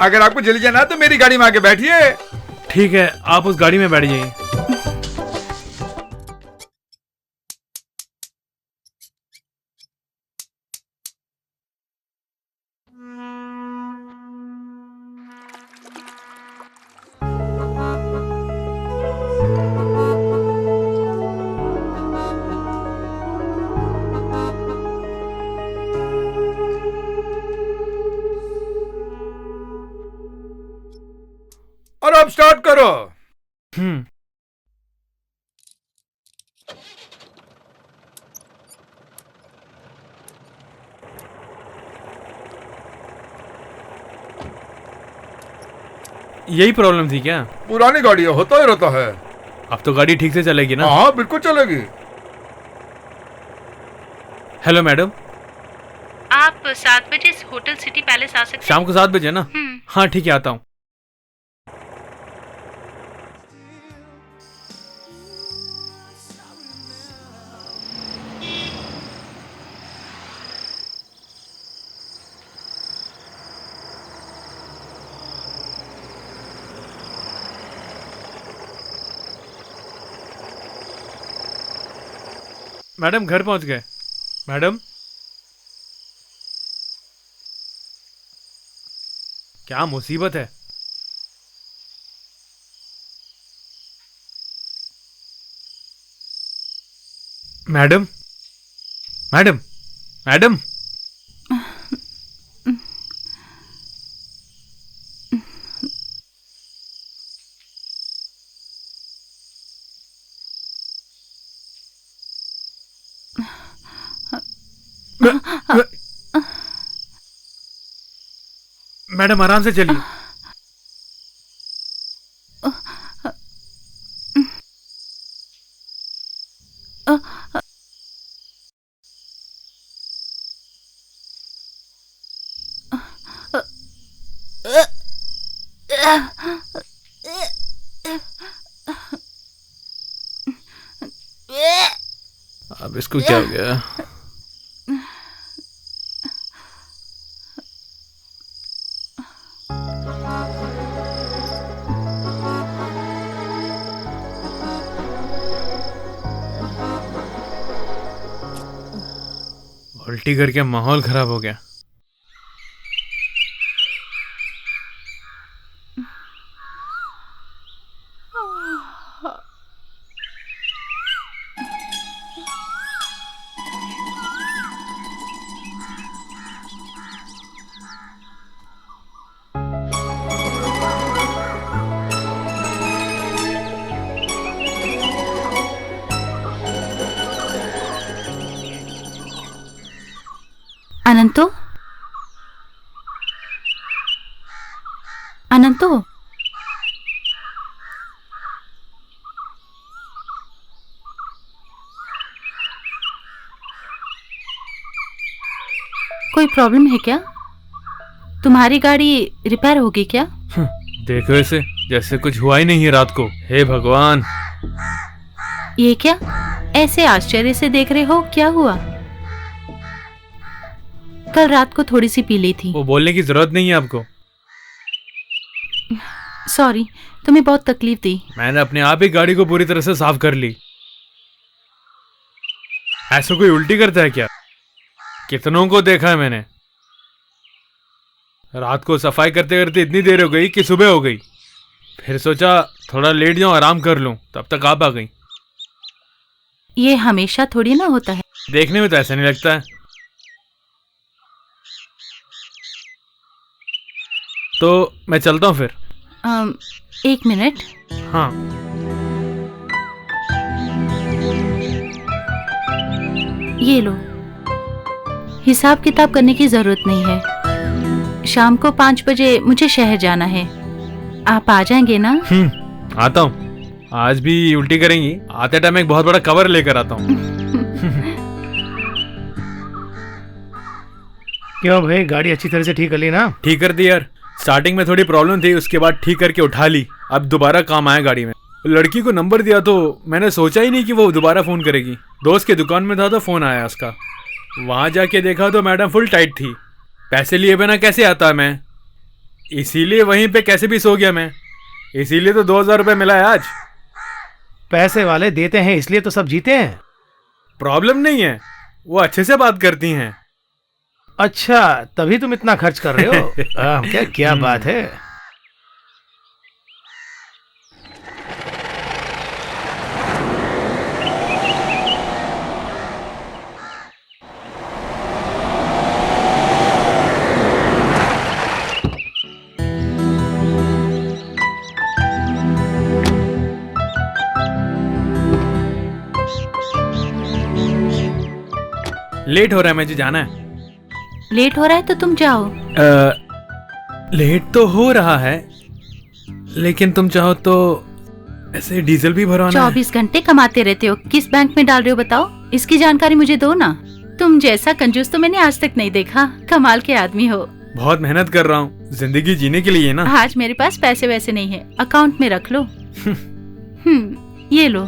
अगर आपको जल्दी जाना है तो मेरी गाड़ी में आके बैठिए। ठीक है, आप उस गाड़ी में बैठ जाइए। और अब स्टार्ट करो। यही प्रॉब्लम थी क्या? पुरानी गाड़ी है, होता ही रहता है। अब तो गाड़ी ठीक से चलेगी ना? हाँ बिल्कुल चलेगी। हेलो मैडम, आप 7 बजे होटल सिटी पैलेस आ सकते हैं? शाम को 7 बजे ना? हाँ ठीक है, आता हूँ। मैडम घर पहुंच गए। मैडम क्या मुसीबत है? Madam, madam, madam. मैडम आराम से चलिए। अब इसको क्या हो गया? उल्टी करके माहौल खराब हो गया। अनंतो, अनंतो, कोई प्रॉब्लम है क्या? तुम्हारी गाड़ी रिपेयर होगी क्या? देखो इसे, जैसे कुछ हुआ ही नहीं है रात को। हे भगवान! ये क्या ऐसे आश्चर्य से देख रहे हो? क्या हुआ? कल रात को थोड़ी सी पी ली थी। वो बोलने की जरूरत नहीं है आपको। सॉरी, तुम्हें बहुत तकलीफ दी। मैंने अपने आप ही गाड़ी को पूरी तरह से साफ कर ली। ऐसा कोई उल्टी करता है क्या? कितनों को देखा है मैंने। रात को सफाई करते करते इतनी देर हो गई कि सुबह हो गई। फिर सोचा थोड़ा लेट जाऊं, आराम कर लूं, तब तक आप आ गई। ये हमेशा थोड़ी ना होता है। देखने में तो ऐसा नहीं लगता है। तो मैं चलता हूँ फिर। 1 मिनट। हाँ। ये लो, हिसाब किताब करने की जरूरत नहीं है। शाम को 5 बजे मुझे शहर जाना है। आप आ जाएंगे ना? आता हूँ। आज भी उल्टी करेंगी? आते टाइम एक बहुत बड़ा कवर लेकर आता हूँ। क्यों भाई, गाड़ी अच्छी तरह से ठीक कर ली ना? ठीक कर दी यार। स्टार्टिंग में थोड़ी प्रॉब्लम थी, उसके बाद ठीक करके उठा ली। अब दोबारा काम आया गाड़ी में। लड़की को नंबर दिया तो मैंने सोचा ही नहीं कि वो दोबारा फ़ोन करेगी। दोस्त के दुकान में था तो फ़ोन आया उसका। वहाँ जाके देखा तो मैडम फुल टाइट थी। पैसे लिए बिना कैसे आता मैं? इसीलिए वहीं पे कैसे भी सो गया मैं। इसीलिए तो 2000 रुपये मिला है आज। पैसे वाले देते हैं इसलिए तो सब जीते हैं। प्रॉब्लम नहीं है, वो अच्छे से बात करती हैं। अच्छा, तभी तुम इतना खर्च कर रहे हो। क्या क्या बात है। लेट हो रहा है, मुझे जाना है। लेट हो रहा है तो तुम जाओ। लेट तो हो रहा है, लेकिन तुम चाहो तो ऐसे डीजल भी भरवाना है। 24 घंटे कमाते रहते हो, किस बैंक में डाल रहे हो बताओ? इसकी जानकारी मुझे दो ना। तुम जैसा कंजूस तो मैंने आज तक नहीं देखा। कमाल के आदमी हो। बहुत मेहनत कर रहा हूँ जिंदगी जीने के लिए ना। आज मेरे पास पैसे वैसे नहीं है, अकाउंट में रख लो। ये लो।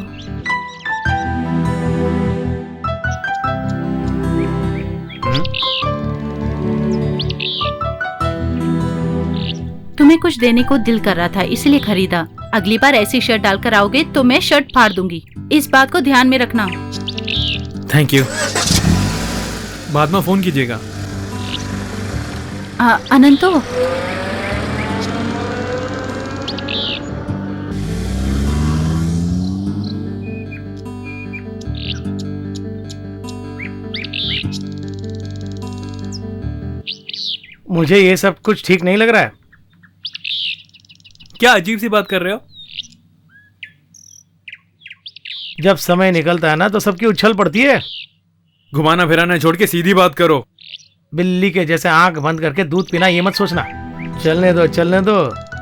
तुम्हें कुछ देने को दिल कर रहा था इसलिए खरीदा। अगली बार ऐसी शर्ट डालकर आओगे तो मैं शर्ट फाड़ दूंगी। इस बात को ध्यान में रखना। Thank you. बाद में फोन कीजिएगा। अनंतो, मुझे ये सब कुछ ठीक नहीं लग रहा है। क्या अजीब सी बात कर रहे हो? जब समय निकलता है ना तो सबकी उछल पड़ती है। घुमाना फिराना छोड़ के सीधी बात करो। बिल्ली के जैसे आंख बंद करके दूध पीना ये मत सोचना। चलने दो चलने दो,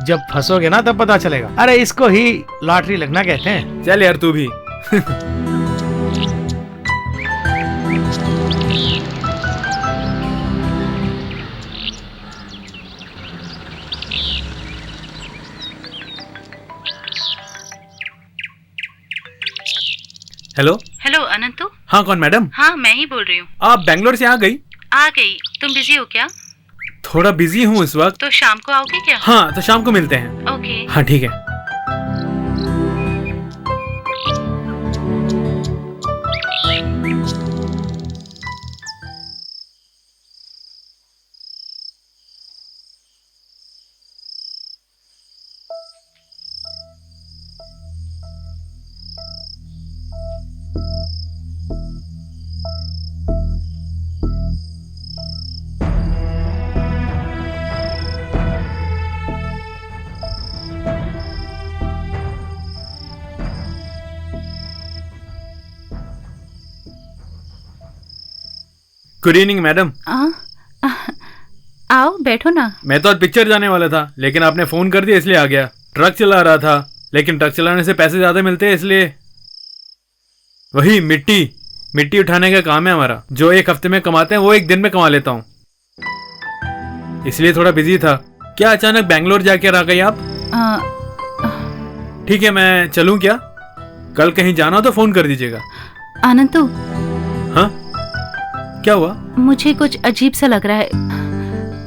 जब फंसोगे ना तब पता चलेगा। अरे इसको ही लॉटरी लगना कहते हैं। चल यार तू भी। हेलो। हेलो अनंतु। हाँ कौन मैडम? हाँ मैं ही बोल रही हूँ। आप बैंगलोर से आ गई? आ गई। तुम बिजी हो क्या? थोड़ा बिजी हूँ इस वक्त। तो शाम को आओगे क्या? हाँ तो शाम को मिलते हैं। ओके। हाँ ठीक है। Good evening madam. आओ बैठो ना। मैं तो आज पिक्चर जाने वाला था, लेकिन आपने फोन कर दिया इसलिए आ गया। ट्रक चला रहा था, लेकिन ट्रक चलाने से पैसे ज्यादा मिलते हैं, इसलिए वही मिट्टी उठाने का काम है हमारा। जो एक हफ्ते में कमाते हैं वो एक दिन में कमा लेता हूँ, इसलिए थोड़ा बिजी था। क्या अचानक बैंगलोर जाके आ गई आप? ठीक है मैं चलूँ क्या? कल कहीं जाना हो तो फोन कर दीजिएगा। अनंतु। हाँ क्या हुआ? मुझे कुछ अजीब सा लग रहा है।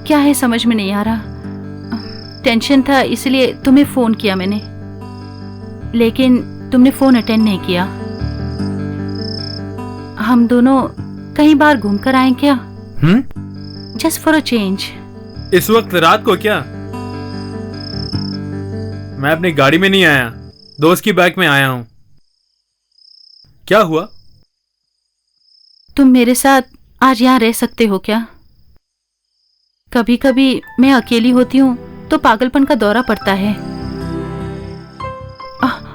क्या है समझ में नहीं आ रहा। टेंशन था इसलिए तुम्हें फोन किया मैंने, लेकिन तुमने फोन अटेंड नहीं किया। हम दोनों कहीं बाहर घूम कर आए क्या? Just for a change. इस वक्त रात को क्या? मैं अपनी गाड़ी में नहीं आया, दोस्त की बाइक में आया हूं। क्या हुआ? तुम मेरे साथ आज यहाँ रह सकते हो क्या? कभी कभी मैं अकेली होती हूँ तो पागलपन का दौरा पड़ता है।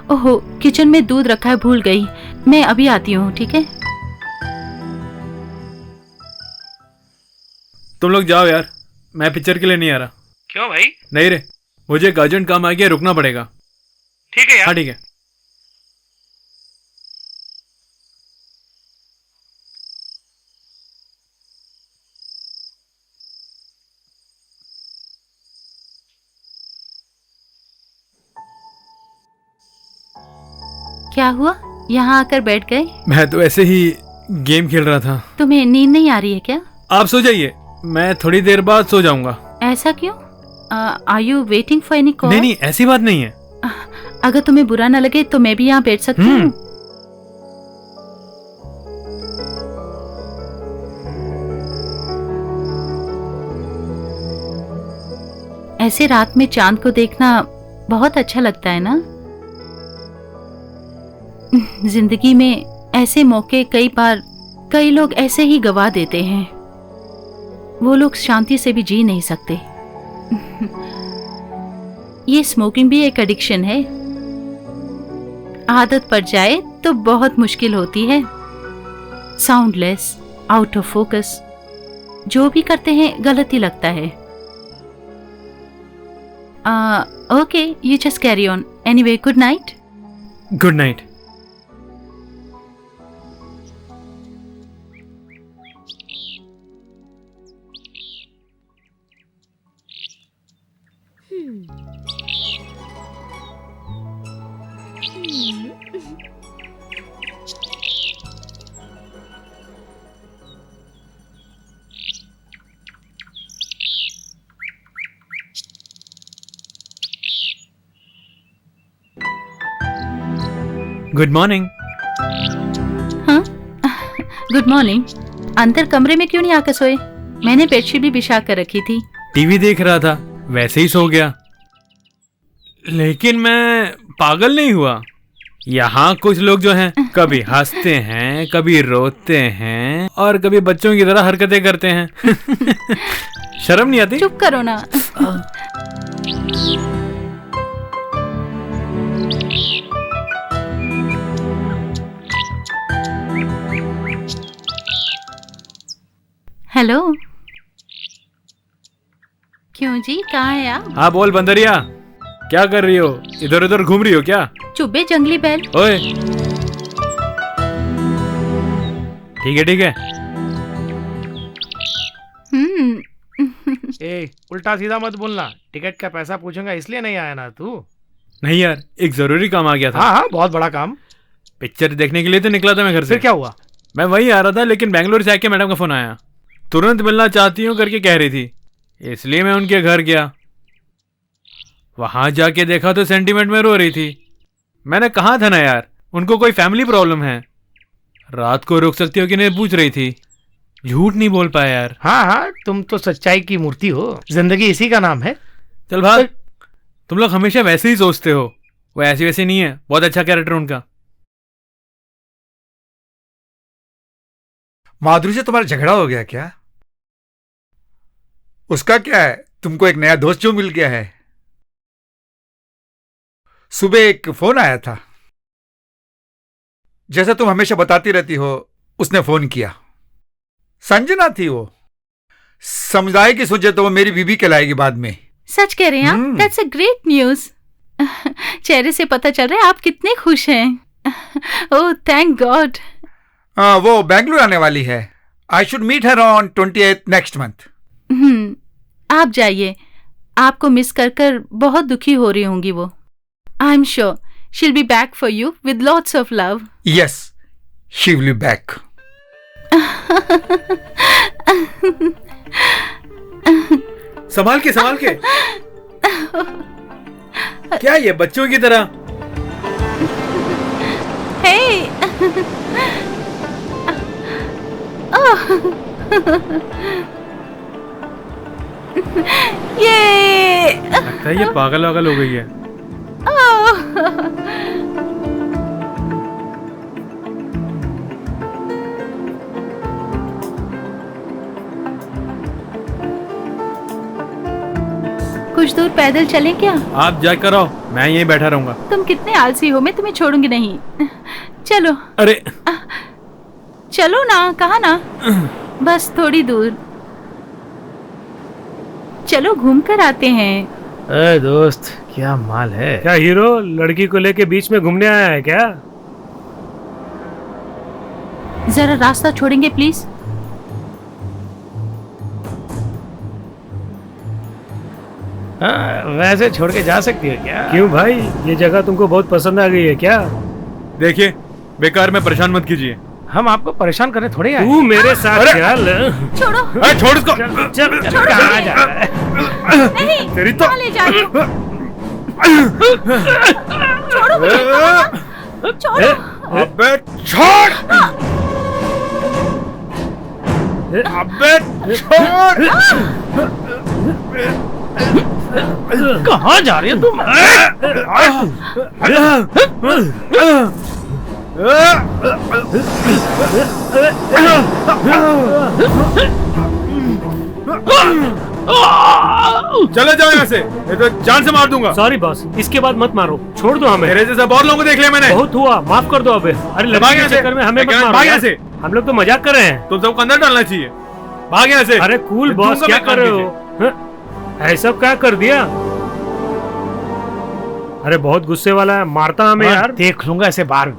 ओहो किचन में दूध रखा है, भूल गई। मैं अभी आती हूँ, ठीक है? तुम लोग जाओ यार, मैं पिक्चर के लिए नहीं आ रहा। क्यों भाई? नहीं रे, मुझे एक अर्जेंट काम आ गया, रुकना पड़ेगा। ठीक है यार। हाँ ठीक है। क्या हुआ, यहाँ आकर बैठ गए? मैं तो ऐसे ही गेम खेल रहा था। तुम्हें नींद नहीं आ रही है क्या? आप सो जाइए, मैं थोड़ी देर बाद सो जाऊंगा। ऐसा क्यों? Are you waiting for any call? नहीं ऐसी बात नहीं है। अगर तुम्हें बुरा न लगे तो मैं भी यहाँ बैठ सकती हूँ। ऐसे रात में चांद को देखना बहुत अच्छा लगता है ना? जिंदगी में ऐसे मौके कई लोग ऐसे ही गवा देते हैं। वो लोग शांति से भी जी नहीं सकते। ये स्मोकिंग भी एक एडिक्शन है। आदत पड़ जाए तो बहुत मुश्किल होती है। साउंडलेस, आउट ऑफ फोकस, जो भी करते हैं गलत ही लगता है। Okay, you just carry on. Anyway, good night. Good night. Good morning. हाँ गुड मॉर्निंग। अंदर कमरे में क्यों नहीं आकर सोए? मैंने बेडशीट भी बिछा कर रखी थी। टीवी देख रहा था, वैसे ही सो गया। लेकिन मैं पागल नहीं हुआ, यहाँ कुछ लोग जो हैं कभी हंसते हैं, कभी रोते हैं और कभी बच्चों की तरह हरकतें करते हैं। शर्म नहीं आती? चुप करो ना। हेलो। क्यों जी, कहाँ है आप? हाँ बोल बंदरिया, क्या कर रही हो? इधर उधर घूम रही हो क्या? चुब्बे जंगली बैल। ओए ठीक है ठीक है। ए, उल्टा सीधा मत बोलना। टिकट का पैसा पूछूंगा इसलिए नहीं आया ना तू? नहीं यार, एक जरूरी काम आ गया था। हाँ हाँ, बहुत बड़ा काम। पिक्चर देखने के लिए तो निकला था मैं घर से। फिर क्या हुआ? मैं वहीं आ रहा था, लेकिन बेंगलोर से आके मैडम का फोन आया। तुरंत मिलना चाहती हूँ करके कह रही थी, इसलिए मैं उनके घर गया। वहां जाके देखा तो सेंटीमेंट में रो रही थी। मैंने कहा था ना यार, उनको कोई फैमिली प्रॉब्लम है। रात को रोक सकती हो कि नहीं पूछ रही थी। झूठ नहीं बोल पाया यार। हाँ हाँ, तुम तो सच्चाई की मूर्ति हो। जिंदगी इसी का नाम है। चल भाग। तुम लोग हमेशा वैसे ही सोचते हो, वो ऐसी वैसी नहीं है। बहुत अच्छा कैरेक्टर उनका। माधुरी से तुम्हारा झगड़ा हो गया क्या? उसका क्या है, तुमको एक नया दोस्त जो मिल गया है। सुबह एक फोन आया था, जैसा तुम हमेशा बताती रहती हो। उसने फोन किया। संजना थी वो। समझाए कि सोचे तो वो मेरी बीबी कहलाएगी बाद में। सच कह रहे हैं आप? That's a great news. चेहरे से पता चल रहा है आप कितने खुश हैं। Oh thank God. वो बेंगलुरु आने वाली है। I should meet her on 28th next month. आप जाइए। आपको मिस कर कर बहुत दुखी हो रही होंगी वो। I am sure she'll be back for you with lots of love. Yes, she will be back. संभाल के संभाल के। क्या ये बच्चों की तरह? हे ये लगता है ये पागल वागल हो गई है। कुछ दूर पैदल चलें क्या? आप जाकर आओ, मैं यहीं बैठा रहूंगा। तुम कितने आलसी हो, मैं तुम्हें छोड़ूंगी नहीं। चलो। अरे चलो ना, कहा ना, बस थोड़ी दूर। चलो घूम कर आते हैं। अरे दोस्त, क्या माल है। क्या हीरो लड़की को लेके बीच में घूमने आया है क्या? जरा रास्ता छोड़ेंगे प्लीज? वैसे छोड़ के जा सकती है क्या? क्यों भाई, ये जगह तुमको बहुत पसंद आ गई है क्या? देखिए, बेकार में परेशान मत कीजिए। हम आपको परेशान करने थोड़े आए। तू मेरे साथ चल। छोड़ो। छोड़ इसको। चल कहाँ जा रहा है? नहीं, तेरी तो कहाँ ले जा रही हो? छोड़ो मुझे, कहा ना। छोड़ो। अबे छोड़। अबे छोड़। कहाँ जा रही है तुम? चले जाओ यहाँ से, नहीं तो जान से मार दूंगा। सॉरी बॉस, इसके बाद मत मारो, छोड़ दो हमें। मेरे जैसा बहुत लोगों को देख लिया मैंने। बहुत हुआ, माफ कर दो अबे। अरे लड़की के चक्कर में हमें मत मारो यहाँ से। हम लोग तो मजाक कर रहे हैं। तुम सबको अंदर डालना चाहिए। भाग यहाँ से। अरे कूल बॉस, क्या कर रहे हो? ऐसा क्या कर दिया? अरे बहुत गुस्से वाला है, मारता हमें यार। देख लूंगा ऐसे बार।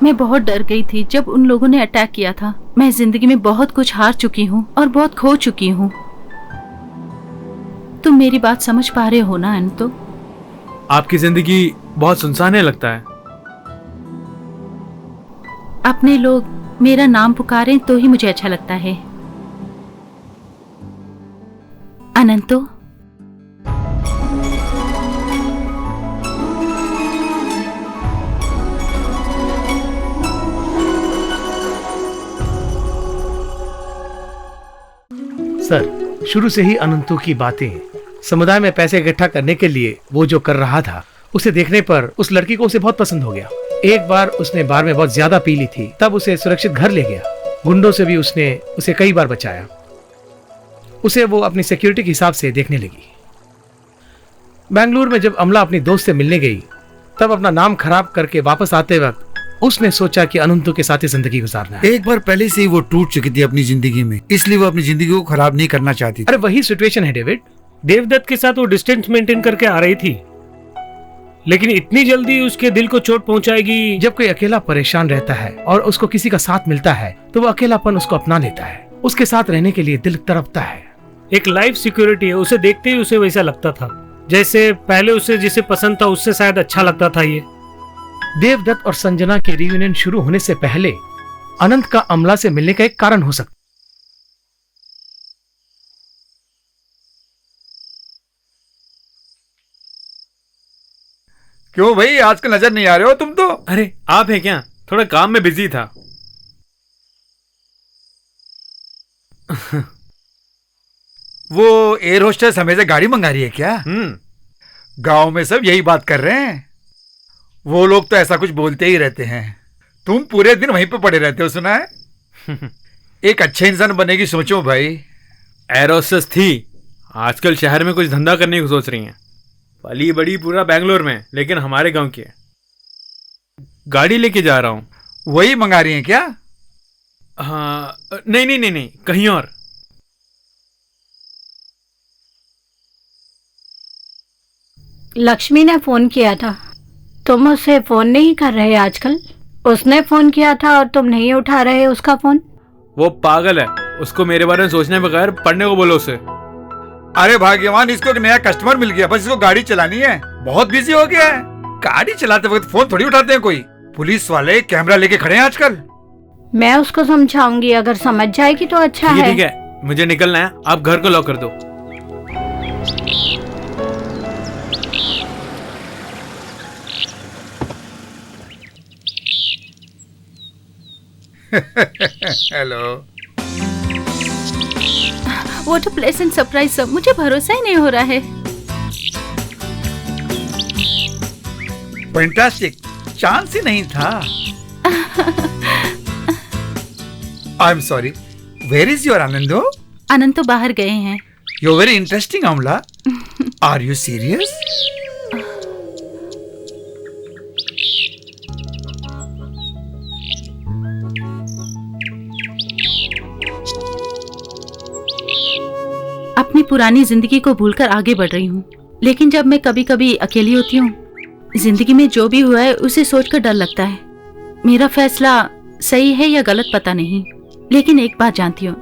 मैं बहुत डर गई थी जब उन लोगों ने अटैक किया था। मैं जिंदगी में बहुत कुछ हार चुकी हूँ और बहुत खो चुकी हूँ। तुम मेरी बात समझ पा रहे हो ना अनंतो? आपकी जिंदगी बहुत सुनसान है लगता है। अपने लोग मेरा नाम पुकारें तो ही मुझे अच्छा लगता है। अनंतो, सर, शुरू से ही अनंतु की बातें, समुदाय में पैसे इकट्ठा करने के लिए वो जो कर रहा था, उसे देखने पर उस लड़की को उसे बहुत पसंद हो गया। एक बार उसने बार में बहुत ज्यादा पी ली थी, तब उसे सुरक्षित घर ले गया। गुंडों से भी उसने उसे कई बार बचाया। उसे वो अपनी सिक्योरिटी के हिसाब से देखने लगी। बेंगलुरु में जब अमला अपनी दोस्त से मिलने गई, तब अपना नाम खराब करके वापस आते वक्त उसने सोचा कि अनंतु के साथ ही जिंदगी गुजारना है। एक बार पहले से ही वो टूट चुकी थी अपनी जिंदगी में, इसलिए वो अपनी जिंदगी को खराब नहीं करना चाहती थी। अरे वही सिचुएशन है डेविड। देवदत्त के साथ वो डिस्टेंस मेंटेन करके आ रही थी, लेकिन इतनी जल्दी उसके दिल को चोट पहुंचाएगी। जब कोई अकेला परेशान रहता है और उसको किसी का साथ मिलता है, तो वो अकेलापन उसको अपना लेता है। उसके साथ रहने के लिए दिल तड़पता है। एक लाइफ सिक्योरिटी है। उसे देखते ही उसे वैसा लगता था, जैसे पहले उसे जिसे पसंद था उससे शायद अच्छा लगता था। ये देवदत्त और संजना के रियूनियन शुरू होने से पहले अनंत का अमला से मिलने का एक कारण हो सकता। क्यों भाई, आजकल नजर नहीं आ रहे हो तुम तो? अरे आप है क्या? थोड़ा काम में बिजी था। वो एयर होस्टेस हमें से गाड़ी मंगा रही है क्या? गांव में सब यही बात कर रहे हैं। वो लोग तो ऐसा कुछ बोलते ही रहते हैं। तुम पूरे दिन वहीं पे पड़े रहते हो, सुना है? एक अच्छे इंसान बनने की सोचो भाई। एयर होस्टेस थी, आजकल शहर में कुछ धंधा करने की सोच रही हैं। पली बड़ी पूरा बेंगलोर में, लेकिन हमारे गांव की है। गाड़ी लेके जा रहा हूं। वही मंगा रही हैं क्या? हाँ, नहीं, कहीं और। लक्ष्मी ने फोन किया था। तुम उसे फोन नहीं कर रहे आजकल? उसने फोन किया था और तुम नहीं उठा रहे उसका फोन। वो पागल है, उसको मेरे बारे में सोचने बगैर पढ़ने को बोलो उसे। अरे भाग्यवान, इसको एक नया कस्टमर मिल गया, बस इसको गाड़ी चलानी है। बहुत बिजी हो गया है। गाड़ी चलाते वक्त फोन थोड़ी उठाते हैं कोई। पुलिस वाले कैमरा लेके खड़े हैं आजकल। मैं उसको समझाऊंगी, अगर समझ जाएगी तो अच्छा है। ठीक है, मुझे निकलना है। आप घर को लॉक कर दो। Hello. What a pleasant surprise sir. मुझे भरोसा ही नहीं हो रहा है। फैंटास्टिक, चांस ही नहीं था। I am sorry, where is your Anando? Anand तो बाहर गए हैं। You very interesting Amla. Are you serious? अपनी पुरानी जिंदगी को भूलकर आगे बढ़ रही हूँ, लेकिन जब मैं कभी कभी अकेली होती हूँ, जिंदगी में जो भी हुआ है उसे सोचकर डर लगता है। मेरा फैसला सही है या गलत पता नहीं, लेकिन एक बात जानती हूँ,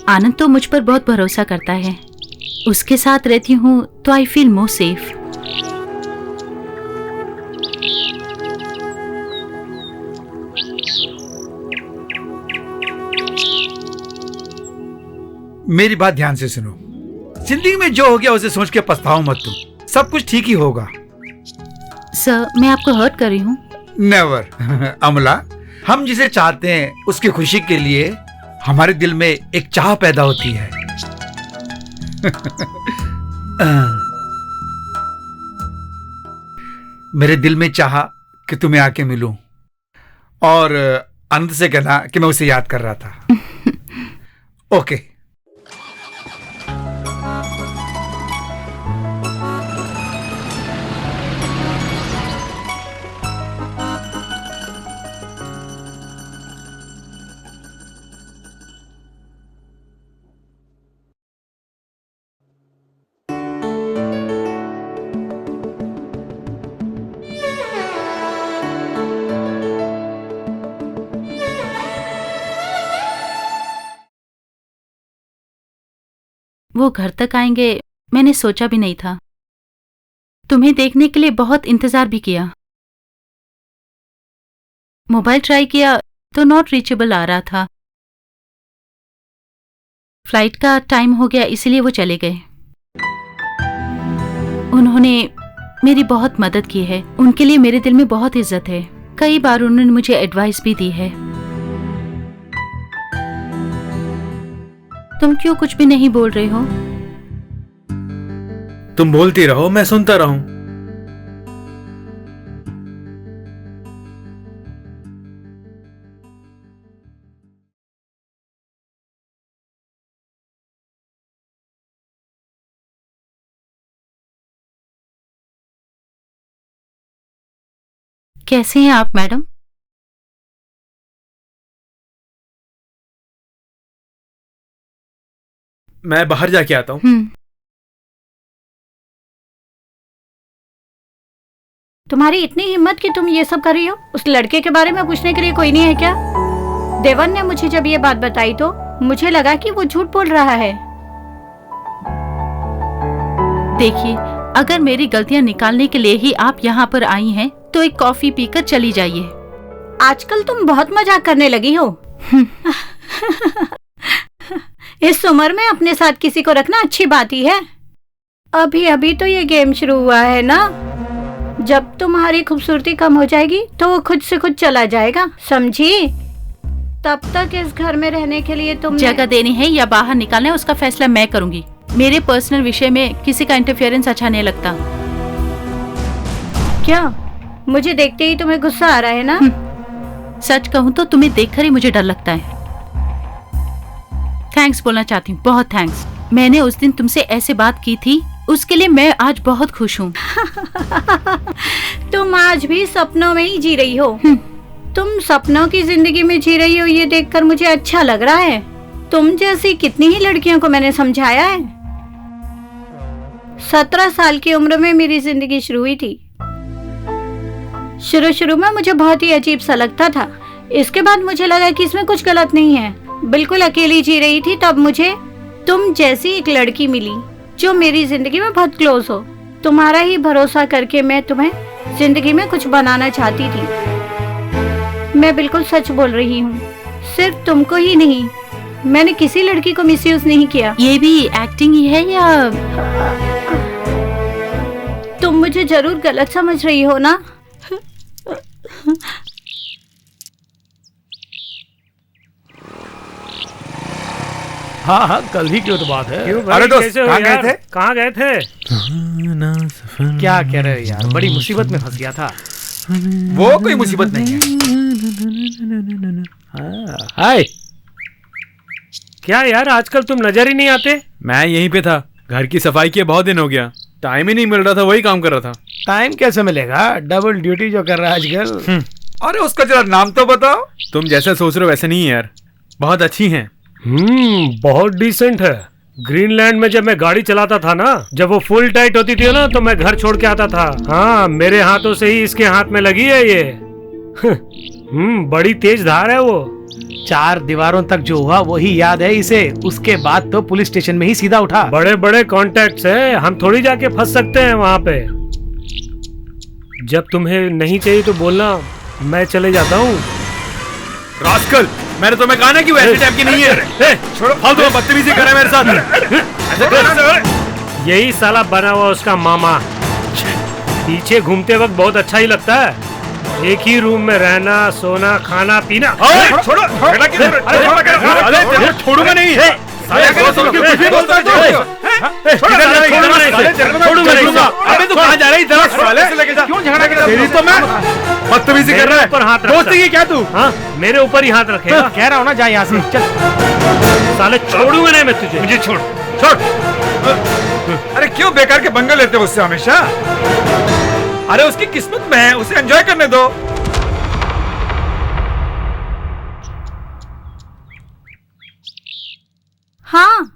आनंद तो मुझ पर बहुत भरोसा करता है। उसके साथ रहती हूँ तो आई फील मोर सेफ। मेरी बात ध्यान से सुनो। जिंदगी में जो हो गया उसे सोच के पछताओ मत तुम। सब कुछ ठीक ही होगा। सर, मैं आपको हर्ट कर रही हूँ? नेवर। अमला, हम जिसे चाहते हैं उसकी खुशी के लिए हमारे दिल में एक चाह पैदा होती है। मेरे दिल में चाहा कि तुम्हें आके मिलूं और आनंद से कहना कि मैं उसे याद कर रहा था। ओके। वो घर तक आएंगे मैंने सोचा भी नहीं था। तुम्हें देखने के लिए बहुत इंतजार भी किया। मोबाइल ट्राई किया तो नॉट रीचेबल आ रहा था। फ्लाइट का टाइम हो गया इसलिए वो चले गए। उन्होंने मेरी बहुत मदद की है। उनके लिए मेरे दिल में बहुत इज्जत है। कई बार उन्होंने मुझे एडवाइस भी दी है। तुम क्यों कुछ भी नहीं बोल रहे हो? तुम बोलती रहो, मैं सुनता रहूं। कैसे हैं आप मैडम? मैं बाहर जाके आता हूँ। तुम्हारी इतनी हिम्मत कि तुम ये सब कर रही हो? उस लड़के के बारे में पूछने के लिए कोई नहीं है क्या? देवन ने मुझे जब ये बात बताई तो मुझे लगा कि वो झूठ बोल रहा है। देखिए, अगर मेरी गलतियां निकालने के लिए ही आप यहाँ पर आई हैं, तो एक कॉफी पीकर चली जाइए। आजकल तुम बहुत मजाक करने लगी हो। इस उम्र में अपने साथ किसी को रखना अच्छी बात ही है। अभी अभी तो ये गेम शुरू हुआ है ना। जब तुम्हारी खूबसूरती कम हो जाएगी तो वो खुद से खुद चला जाएगा, समझी? तब तक इस घर में रहने के लिए तुम जगह देनी है या बाहर निकालना है, उसका फैसला मैं करूंगी। मेरे पर्सनल विषय में किसी का इंटरफेरेंस अच्छा नहीं लगता। क्या मुझे देखते ही तुम्हें गुस्सा आ रहा है ना? सच कहूँ तो तुम्हें देखकर ही मुझे डर लगता है। थैंक्स बोलना चाहती हूँ, बहुत थैंक्स। मैंने उस दिन तुमसे ऐसे बात की थी, उसके लिए मैं आज बहुत खुश हूँ। तुम आज भी सपनों में ही जी रही हो। तुम सपनों की जिंदगी में जी रही हो, ये देखकर मुझे अच्छा लग रहा है। तुम जैसी कितनी ही लड़कियों को मैंने समझाया है। 17 साल की उम्र में मेरी जिंदगी शुरू हुई थी। शुरू में मुझे बहुत ही अजीब सा लगता था। इसके बाद मुझे लगा कि इसमें कुछ गलत नहीं है। बिल्कुल अकेली जी रही थी, तब मुझे तुम जैसी एक लड़की मिली जो मेरी जिंदगी में बहुत क्लोज हो। तुम्हारा ही भरोसा करके मैं तुम्हें जिंदगी में कुछ बनाना चाहती थी। मैं बिल्कुल सच बोल रही हूँ, सिर्फ तुमको ही नहीं, मैंने किसी लड़की को मिसयूज नहीं किया। ये भी एक्टिंग ही है या? तुम मुझे जरूर गलत समझ रही हो ना? हाँ हाँ, कल ही की तो बात है। क्यों भाई, अरे दोस्त, कैसे हो कहाँ गए यार? थे? कहाँ गए थे? क्या कह रहे हो यार, बड़ी मुसीबत में फंस गया था। वो कोई मुसीबत नहीं है। हाय, क्या यार, आजकल तुम नजर ही नहीं आते। मैं यहीं पे था, घर की सफाई किए बहुत दिन हो गया, टाइम ही नहीं मिल रहा था, वही काम कर रहा था। टाइम कैसे मिलेगा? डबल ड्यूटी जो कर रहा है आजकल। अरे उसका जरा नाम तो बताओ। तुम जैसा सोच रहे हो वैसे नहीं है यार, बहुत अच्छी हैं। बहुत डिसेंट है। ग्रीनलैंड में जब मैं गाड़ी चलाता था ना, जब वो फुल टाइट होती थी ना, तो मैं घर छोड़ के आता था। हाँ, मेरे हाथों से ही इसके हाथ में लगी है ये। बड़ी तेज धार है वो। 4 दीवारों तक जो हुआ वही याद है इसे। उसके बाद तो पुलिस स्टेशन में ही सीधा उठा। बड़े बड़े कॉन्टैक्ट्स है, हम थोड़ी जाके फंस सकते हैं वहाँ पे। जब तुम्हें नहीं चाहिए तो बोलना, मैं चले जाता हूँ। रास्कल, मैंने तुम्हें कहा ना कि वो ऐसे टाइप की नहीं है। छोड़ो, फालतू में बदतमीजी कर रहा है मेरे साथ। यही साला बना हुआ उसका मामा। पीछे घूमते वक्त बहुत अच्छा ही लगता है। एक ही रूम में रहना, सोना, खाना, पीना। छोड़ो, छोड़ूंगा नहीं। अबे तू कहाँ जा रही? क्यों झगड़ा कर रहा है? तो मैं बदतमीजी कर रहा है। ऊपर हाथ दोस्ती की क्या तू? हाँ, मेरे ऊपर ही हाथ रखेगा। कह रहा हूँ ना, जा यहाँ से चल। साले छोड़ूंगा नहीं मैं तुझे। मुझे छोड़, छोड़। अरे क्यों बेकार के पंगे लेते हो उससे हमेशा? अरे उसकी किस्मत में है, उसे एंजॉय करने दो। हाँ,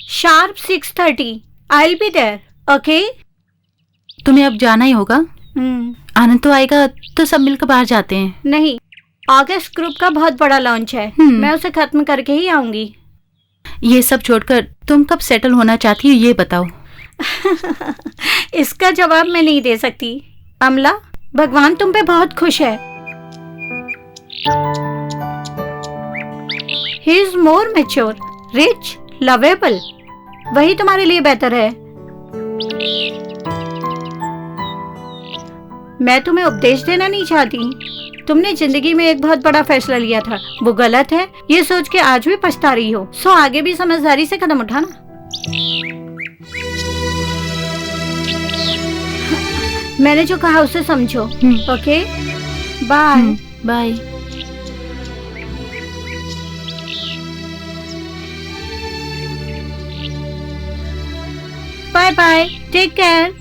sharp 6:30 I will be there, okay? तुम्हें अब जाना ही होगा। आनंद तो आएगा तो सब मिलकर बाहर जाते हैं। नहीं, ऑगस्ट ग्रुप का बहुत बड़ा लॉन्च है। मैं उसे खत्म करके ही आऊंगी। ये सब छोड़कर तुम कब सेटल होना चाहती हो, ये बताओ। इसका जवाब मैं नहीं दे सकती अमला। भगवान तुम पे बहुत खुश है। He is more mature, rich, lovable. वही तुम्हारे लिए बेहतर है। मैं तुम्हें उपदेश देना नहीं चाहती, तुमने जिंदगी में एक बहुत बड़ा फैसला लिया था, वो गलत है ये सोच के आज भी पछता रही हो। सो आगे भी समझदारी से कदम उठाना। मैंने जो कहा उसे समझो। Okay, bye bye. Bye bye, take care.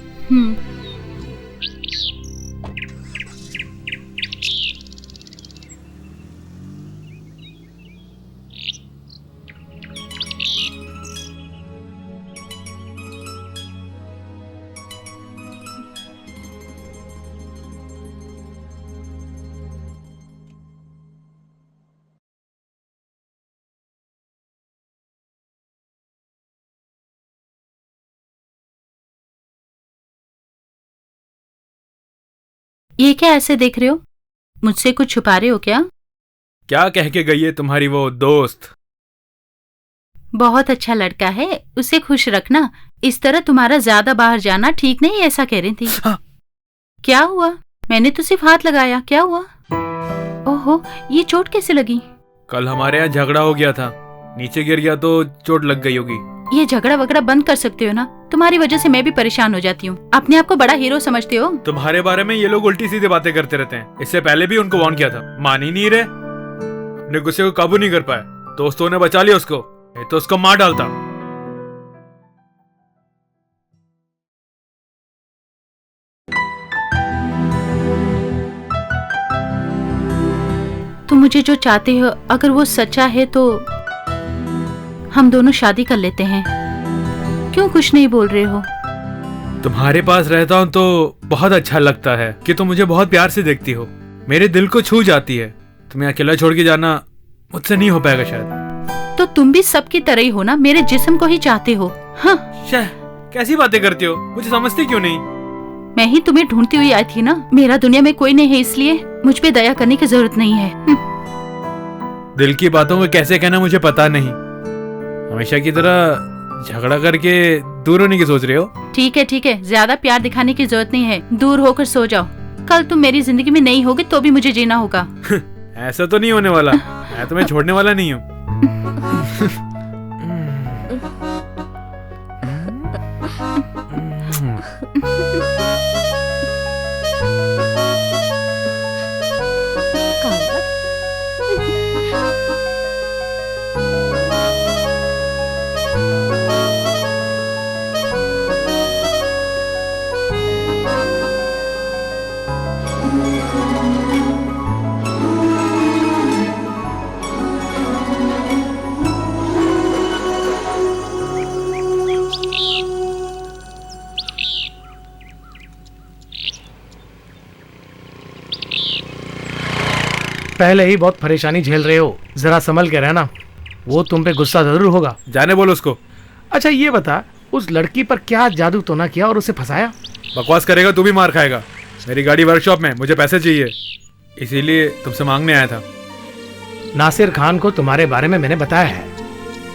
ये क्या ऐसे देख रहे हो? मुझसे कुछ छुपा रहे हो क्या? क्या कह के गई है तुम्हारी वो दोस्त? बहुत अच्छा लड़का है, उसे खुश रखना। इस तरह तुम्हारा ज्यादा बाहर जाना ठीक नहीं, ऐसा कह रही थी। हाँ। क्या हुआ? मैंने तो सिर्फ हाथ लगाया, क्या हुआ? ओहो, ये चोट कैसे लगी? कल हमारे यहाँ झगड़ा हो गया था, नीचे गिर गया तो चोट लग गई होगी। ये झगड़ा वगड़ा बंद कर सकते हो ना? तुम्हारी वजह से मैं भी परेशान हो जाती हूँ। अपने आप को बड़ा हीरो समझते हो। तुम्हारे बारे में ये लोग उल्टी सीधी बातें करते रहते हैं। इससे पहले भी उनको वार्न किया था, मान ही नहीं रहे। अपने गुस्से को काबू नहीं कर पाए। दोस्तों ने बचा लिया उसको, नहीं तो उसको मार डालता। तुम मुझे जो चाहते हो अगर वो सच्चा है तो हम दोनों शादी कर लेते हैं। क्यों कुछ नहीं बोल रहे हो? तुम्हारे पास रहता हूँ तो बहुत अच्छा लगता है कि तुम मुझे बहुत प्यार से देखती हो, मेरे दिल को छू जाती है। तुम्हें अकेला छोड़ के जाना मुझसे नहीं हो पाएगा शायद। तो तुम भी सबकी तरह ही हो ना, मेरे जिस्म को ही चाहते हो। हाँ। कैसी बातें करती हो, मुझे समझती क्यों नहीं? मैं ही तुम्हें ढूंढती हुई आई थी ना। मेरा दुनिया में कोई नहीं है, इसलिए मुझ पे दया करने की जरूरत नहीं है। दिल की बातों को कैसे कहना मुझे पता नहीं। हमेशा की तरह झगड़ा करके दूर होने की सोच रहे हो? ठीक है, ज्यादा प्यार दिखाने की जरूरत नहीं है। दूर होकर सो जाओ। कल तुम मेरी जिंदगी में नहीं होगे तो भी मुझे जीना होगा। ऐसा तो नहीं होने वाला, मैं तुम्हें छोड़ने वाला नहीं हूँ। पहले ही बहुत परेशानी झेल रहे हो, जरा संभल के रहना। वो तुम पे गुस्सा जरूर होगा। जाने बोलो उसको। अच्छा ये बता, उस लड़की पर क्या जादू तो ना किया और उसे फंसाया? बकवास करेगा तू भी मार खाएगा। मेरी गाड़ी वर्कशॉप में, मुझे पैसे चाहिए, इसीलिए तुमसे मांगने आया था। नासिर खान को तुम्हारे बारे में मैंने बताया है।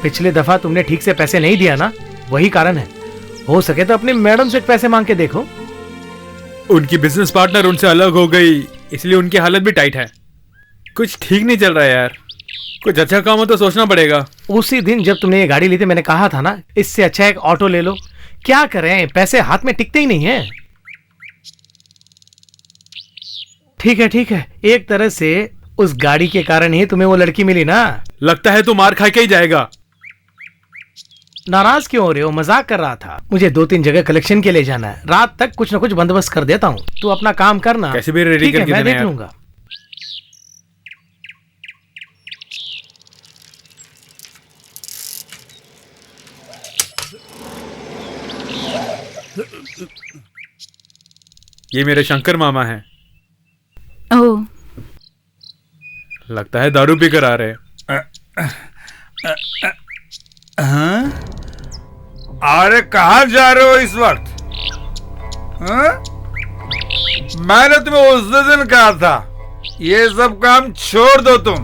पिछले दफा तुमने ठीक से पैसे नहीं दिया ना, वही कारण है। हो सके तो अपनी मैडम से पैसे मांग के देखो। उनकी बिजनेस पार्टनर उनसे अलग हो गई, इसलिए उनकी हालत भी टाइट है। कुछ ठीक नहीं चल रहा है यार। कुछ अच्छा काम हो तो सोचना पड़ेगा। उसी दिन जब तुमने ये गाड़ी ली थी मैंने कहा था ना, इससे अच्छा एक ऑटो ले लो। क्या करें, पैसे हाथ में टिकते ही नहीं है। ठीक है, एक तरह से उस गाड़ी के कारण ही तुम्हें वो लड़की मिली ना। लगता है तू मार खा के ही जाएगा। नाराज क्यों हो रहे हो? मजाक कर रहा था। मुझे 2-3 जगह कलेक्शन के लिए जाना है। रात तक कुछ न कुछ बंदोबस्त कर देता हूँ, तू अपना काम करना। कैसे भी रेडी करके मैं देना देख यार। लूंगा। ये मेरे शंकर मामा हैं। ओह, लगता है दारू पी कर आ रहे। हाँ? अरे कहाँ जा रहे हो इस वक्त? हाँ? मैंने तुम्हें उस दिन कहा था ये सब काम छोड़ दो। तुम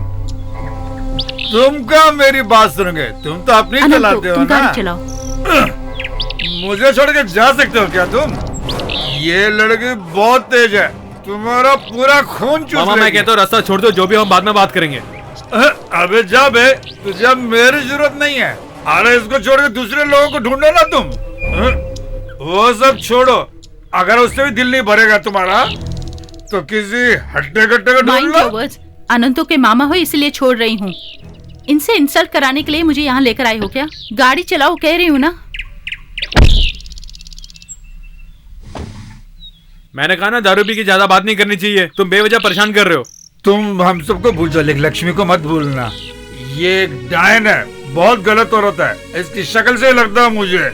क्या मेरी बात सुनोगे? तुम तो अपनी अनंत, चलाते हो तुम ना। गाड़ी चलाओ। मुझे छोड़ के जा सकते हो क्या तुम? ये लड़की बहुत तेज है, तुम्हारा पूरा खून चूस मामा मैं लेगी। कहता हूँ रास्ता छोड़ दो, जो भी हम बाद में बात करेंगे। अबे जा बे, तुझे अब मेरी जरूरत नहीं है। अरे इसको छोड़ के दूसरे लोगों को ढूंढो ना तुम। वो सब छोड़ो, अगर उससे भी दिल नहीं भरेगा तुम्हारा तो किसी हट्टे कट्टे को ढूंढ माइंड लो। Your words. अनंतों के मामा हो इसलिए छोड़ रही हूँ। इनसे इंसल्ट कराने के लिए मुझे यहाँ लेकर आए हो क्या? गाड़ी चलाओ कह रही हूँ ना। मैंने कहा ना दारू पी के ज्यादा बात नहीं करनी चाहिए, तुम बेवजह परेशान कर रहे हो। तुम हम सबको भूल जाओ, लेकिन लक्ष्मी को मत भूलना। ये एक डायन है, बहुत गलत औरत है। इसकी शक्ल से लगता है मुझे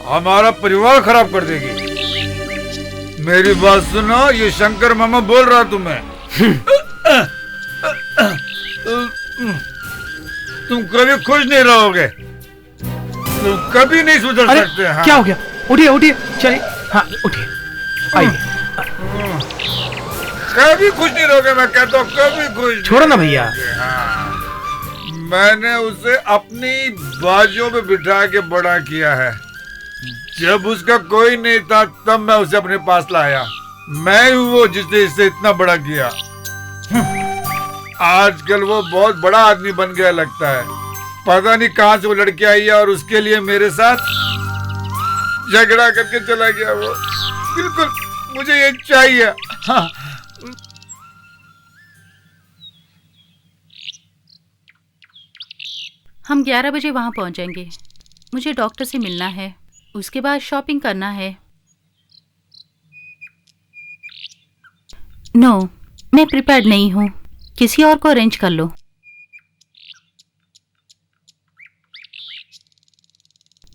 हमारा परिवार खराब कर देगी। मेरी बात सुनो, ये शंकर मामा बोल रहा तुम्हें। तुम कभी खुश नहीं रहोगे, तुम कभी नहीं सुधर अरे सकते। हाँ। क्या हो गया? उठिए उठिए, चलिए। हाँ उठिए, आइए। कभी खुश नहीं रहोगे, मैं कहता हूँ कभी खुश नहीं छोड़ो ना भैया। रहोगे। हाँ। मैंने उसे अपनी बाजू में बिठा के बड़ा किया है। जब उसका कोई नहीं था तब मैं उसे अपने पास लाया। मैं हूँ वो जिसने इसे इतना बड़ा किया। आजकल वो बहुत बड़ा आदमी बन गया लगता है। पता नहीं कहाँ से वो लड़की आई है और उसके लिए मेरे साथ झगड़ा करके चला गया। वो बिल्कुल मुझे ये चाहिए। हाँ। हम 11 बजे वहाँ पहुँचेंगे। मुझे डॉक्टर से मिलना है, उसके बाद शॉपिंग करना है। नो, मैं प्रिपेयर्ड नहीं हूँ। किसी और को अरेंज कर लो।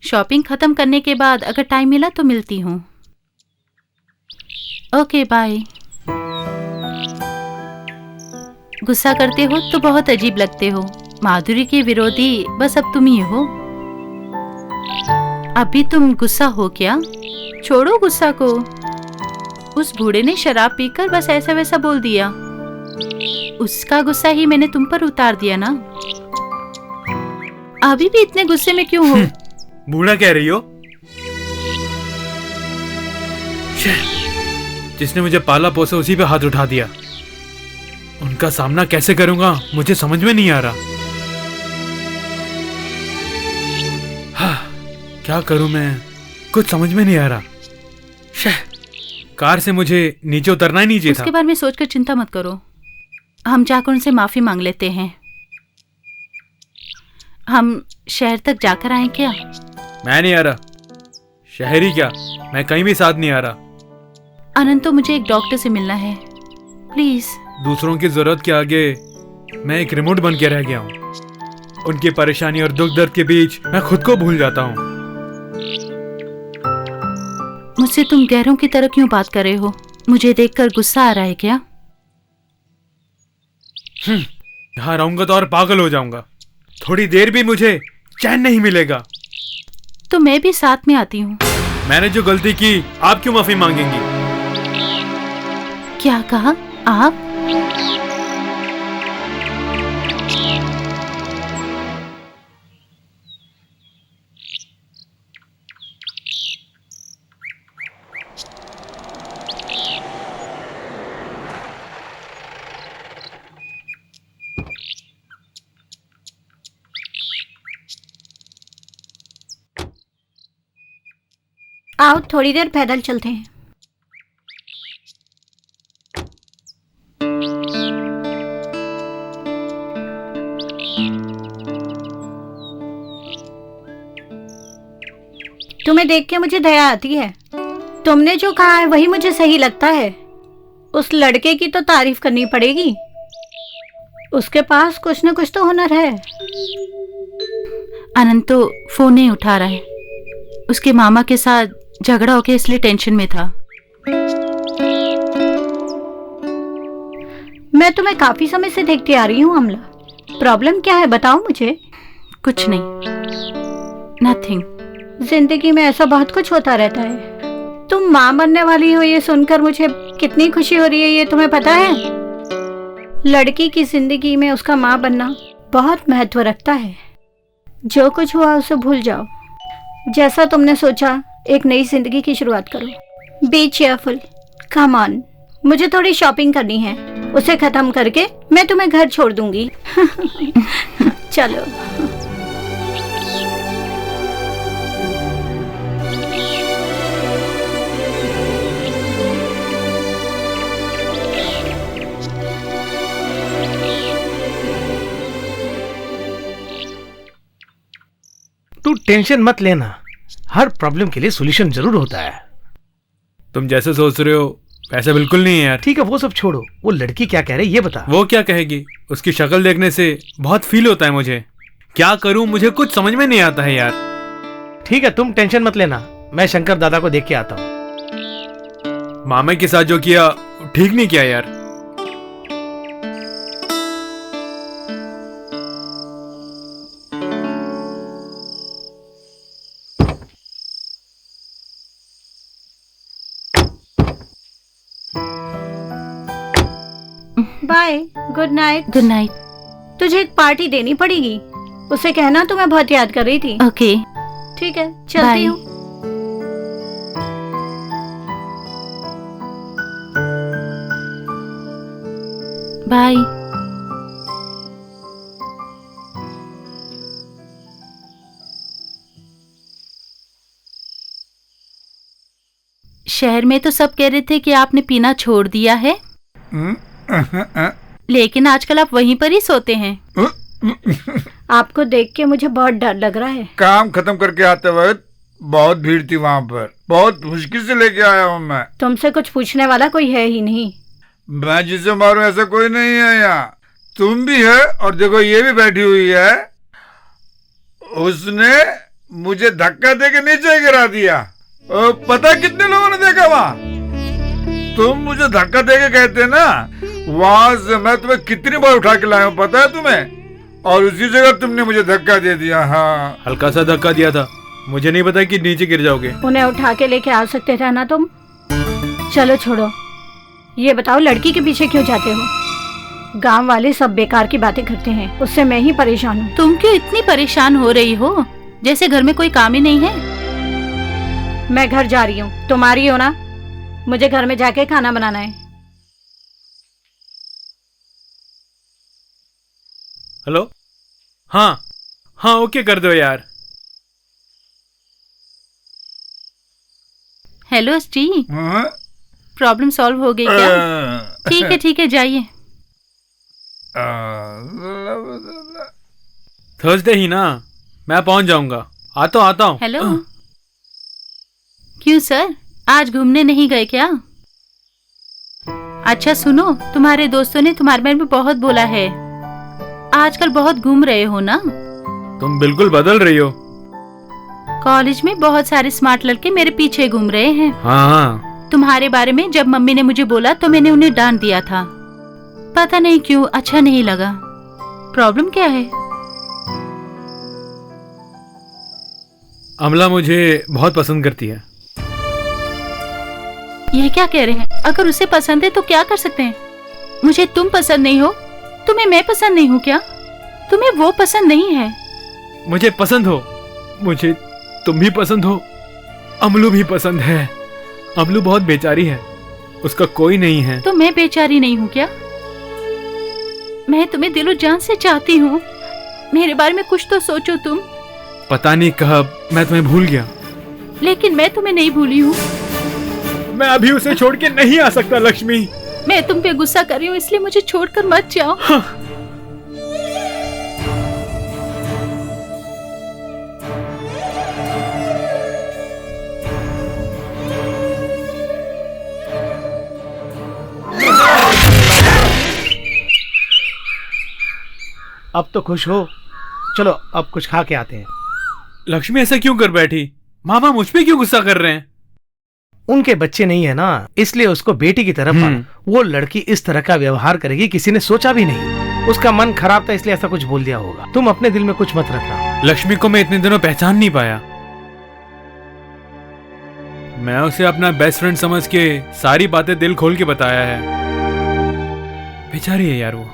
शॉपिंग खत्म करने के बाद अगर टाइम मिला तो मिलती हूँ। Okay bye. गुस्सा करते हो तो बहुत अजीब लगते हो। माधुरी के विरोधी बस अब तुम ही हो। अभी तुम गुस्सा हो क्या? छोड़ो गुस्सा को। उस बूढ़े ने शराब पीकर बस ऐसा वैसा बोल दिया। उसका गुस्सा ही मैंने तुम पर उतार दिया ना। अभी भी इतने गुस्से में क्यों हो? बूढ़ा कह रही हो? जिसने मुझे पाला पोसा उसी पे हाथ उठा दिया। उनका सामना कैसे करूंगा मुझे समझ में नहीं आ रहा। क्या करूं मैं, कुछ समझ में नहीं आ रहा। कार से मुझे नीचे उतरना ही नहीं चाहिए था। उसके बारे में सोचकर चिंता मत करो। हम जाकर उनसे माफी मांग लेते हैं। हम शहर तक जाकर आए क्या? मैं नहीं आ रहा। शहरी क्या, मैं कहीं भी साथ नहीं आ रहा। अनंत, तो मुझे एक डॉक्टर से मिलना है, प्लीज। दूसरों की जरूरत के आगे मैं एक रिमोट बन के रह गया हूँ। उनकी परेशानी और दुख दर्द के बीच मैं खुद को भूल जाता हूँ। मुझसे तुम गैरों की तरह क्यों बात कर रहे हो? मुझे देखकर गुस्सा आ रहा है क्या? यहाँ रहूंगा तो और पागल हो जाऊंगा। थोड़ी देर भी मुझे चैन नहीं मिलेगा। तो मैं भी साथ में आती हूँ। मैंने जो गलती की, आप क्यों माफी मांगेंगी? क्या कहा आप? आओ थोड़ी देर पैदल चलते हैं। तुम्हें देख के मुझे दया आती है। तुमने जो कहा है वही मुझे सही लगता है। उस लड़के की तो तारीफ करनी पड़ेगी। उसके पास कुछ न कुछ तो हुनर है। अनंत तो फोन नहीं उठा रहा है। उसके मामा के साथ झगड़ा हो गया इसलिए टेंशन में था। मैं तुम्हें काफी समय से देखती आ रही हूँ अमला। प्रॉब्लम क्या है बताओ मुझे। कुछ नहीं, नथिंग। जिंदगी में ऐसा बहुत कुछ होता रहता है। तुम माँ बनने वाली हो ये सुनकर मुझे कितनी खुशी हो रही है ये तुम्हें पता है? लड़की की जिंदगी में उसका माँ बनना बहुत महत्व रखता है। जो कुछ हुआ उसे भूल जाओ। जैसा तुमने सोचा एक नई जिंदगी की शुरुआत करो। बी चेयरफुल, कम ऑन, मुझे थोड़ी शॉपिंग करनी है, उसे खत्म करके मैं तुम्हें घर छोड़ दूंगी। चलो। तू टेंशन मत लेना, हर प्रॉब्लम के लिए सॉल्यूशन जरूर होता है। तुम जैसे सोच रहे हो वैसे बिल्कुल नहीं है यार। ठीक है वो सब छोड़ो, वो लड़की क्या कह रही है ये बता। वो क्या कहेगी, उसकी शक्ल देखने से बहुत फील होता है मुझे। क्या करूं, मुझे कुछ समझ में नहीं आता है यार। ठीक है तुम टेंशन मत लेना, मैं शंकर दादा को देख के आता हूँ। मामा के साथ जो किया ठीक नहीं किया यार। Bye, good night. Good night. तुझे एक पार्टी देनी पड़ेगी, उसे कहना तुम्हें बहुत याद कर रही थी। ओके ठीक है चलती Bye. हूँ। बाय। शहर में तो सब कह रहे थे कि आपने पीना छोड़ दिया है, लेकिन आजकल आप वहीं पर ही सोते हैं। आपको देख के मुझे बहुत डर लग रहा है। काम खत्म करके आते वक्त बहुत भीड़ थी वहाँ पर, बहुत मुश्किल से लेके आया हूँ मैं। तुमसे कुछ पूछने वाला कोई है ही नहीं। मैं जिसे मारूं ऐसा कोई नहीं है यहाँ। तुम भी है और देखो ये भी बैठी हुई है। उसने मुझे धक्का देके नीचे गिरा दिया। पता कितने लोगों ने देखा वहाँ। तुम मुझे धक्का देके कहते ना, वहां से मैं तुम्हें कितनी बार उठा के लाया हूँ पता है तुम्हें, और उसी जगह तुमने मुझे धक्का दे दिया। हाँ हल्का सा धक्का दिया था, मुझे नहीं पता कि नीचे गिर जाओगे। उन्हें उठा के लेके आ सकते थे ना तुम। चलो छोड़ो, ये बताओ लड़की के पीछे क्यों जाते हो? गांव वाले सब बेकार की बातें करते हैं, उससे मैं ही परेशान हूँ। तुम क्यों इतनी परेशान हो रही हो, जैसे घर में कोई काम ही नहीं है। मैं घर जा रही हूँ, तुम आ रही हो ना? मुझे घर में जाके खाना बनाना है। हेलो, हाँ हाँ ओके कर दो यार। हेलो स्टी, हाँ? प्रॉब्लम सॉल्व हो गई क्या? ठीक है जाइए। थर्सडे ही ना, मैं पहुंच जाऊंगा। आता हूँ। हेलो, क्यों सर आज घूमने नहीं गए क्या? अच्छा सुनो, तुम्हारे दोस्तों ने तुम्हारे बारे में बहुत बोला है, आजकल बहुत घूम रहे हो ना। तुम बिल्कुल बदल रही हो। कॉलेज में बहुत सारे स्मार्ट लड़के मेरे पीछे घूम रहे हैं। हाँ तुम्हारे बारे में जब मम्मी ने मुझे बोला तो मैंने उन्हें डांट दिया था, पता नहीं क्यों अच्छा नहीं लगा। प्रॉब्लम क्या है? अमला मुझे बहुत पसंद करती है। ये क्या कह रहे हैं? अगर उसे पसंद है तो क्या कर सकते हैं? मुझे तुम पसंद नहीं हो, तुम्हें मैं पसंद नहीं हूँ क्या? तुम्हें वो पसंद नहीं है? मुझे पसंद हो, मुझे तुम भी पसंद हो, अमलू भी पसंद है। अमलू बहुत बेचारी है, उसका कोई नहीं है। तो मैं बेचारी नहीं हूँ क्या? मैं तुम्हें दिलो जान से चाहती हूँ, मेरे बारे में कुछ तो सोचो तुम। पता नहीं कब मैं तुम्हें भूल गया, लेकिन मैं तुम्हें नहीं भूली हूँ। मैं अभी उसे छोड़ के नहीं आ सकता लक्ष्मी। मैं तुम पे गुस्सा कर रही हूँ, इसलिए मुझे छोड़कर मत जाओ। हाँ। अब तो खुश हो, चलो अब कुछ खा के आते हैं। लक्ष्मी ऐसा क्यों कर बैठी? मामा मुझ पे क्यों गुस्सा कर रहे हैं? उनके बच्चे नहीं है ना, इसलिए उसको बेटी की तरफ वो लड़की इस तरह का व्यवहार करेगी किसी ने सोचा भी नहीं। उसका मन खराब था इसलिए ऐसा कुछ बोल दिया होगा। तुम अपने दिल में कुछ मत रखना। लक्ष्मी को मैं इतने दिनों पहचान नहीं पाया। मैं उसे अपना बेस्ट फ्रेंड समझ के सारी बातें दिल खोल के बताया है। बेचारी है यार वो।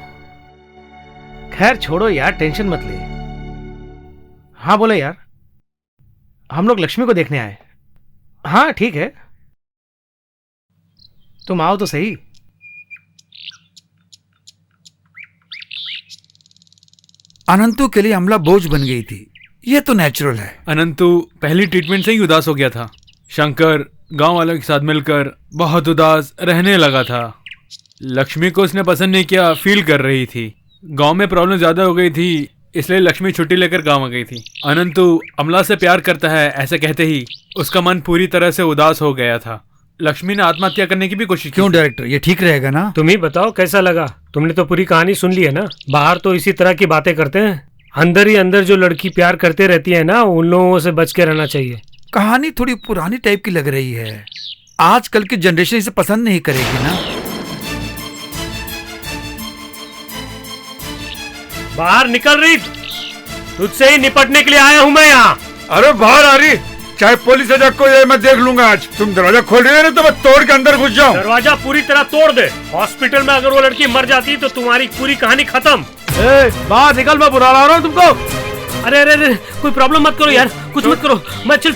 खैर छोड़ो यार, टेंशन मत ले। हाँ बोले यार, हम लोग लक्ष्मी को देखने आए। हाँ ठीक है, तुम आओ तो सही। अनंतु के लिए अमला बोझ बन गई थी, ये तो नेचुरल है। अनंतु पहली ट्रीटमेंट से ही उदास हो गया था। शंकर गांव वालों के साथ मिलकर बहुत उदास रहने लगा था। लक्ष्मी को उसने पसंद नहीं किया, फील कर रही थी। गांव में प्रॉब्लम ज्यादा हो गई थी, इसलिए लक्ष्मी छुट्टी लेकर गांव आ गई थी। अनंतु अमला से प्यार करता है ऐसे कहते ही उसका मन पूरी तरह से उदास हो गया था। लक्ष्मी ने आत्महत्या करने की भी कोशिश की। क्यों डायरेक्टर, ये ठीक रहेगा ना? तुम ही बताओ कैसा लगा? तुमने तो पूरी कहानी सुन ली है ना। बाहर तो इसी तरह की बातें करते हैं, अंदर ही अंदर जो लड़की प्यार करते रहती है ना, उन लोगों से बच के रहना चाहिए। कहानी थोड़ी पुरानी टाइप की लग रही है, आजकल की जनरेशन इसे पसंद नहीं करेगी ना। बाहर निकल रही, तुझसे ही निपटने के लिए आया हूँ मैं यहाँ। अरे बाहर आ रही, चाहे पुलिस है को ये मैं देख लूंगा आज। तुम दरवाजा खोल रहे हो तो मैं तोड़ के अंदर घुस जाऊं। दरवाजा पूरी तरह तोड़ दे। हॉस्पिटल में अगर वो लड़की मर जाती तो तुम्हारी पूरी कहानी खत्म। बाहर निकल, मैं बुला रहा हूँ तुमको। अरे अरे अरे, कोई प्रॉब्लम मत करो यार, कुछ मत करो। मैं चल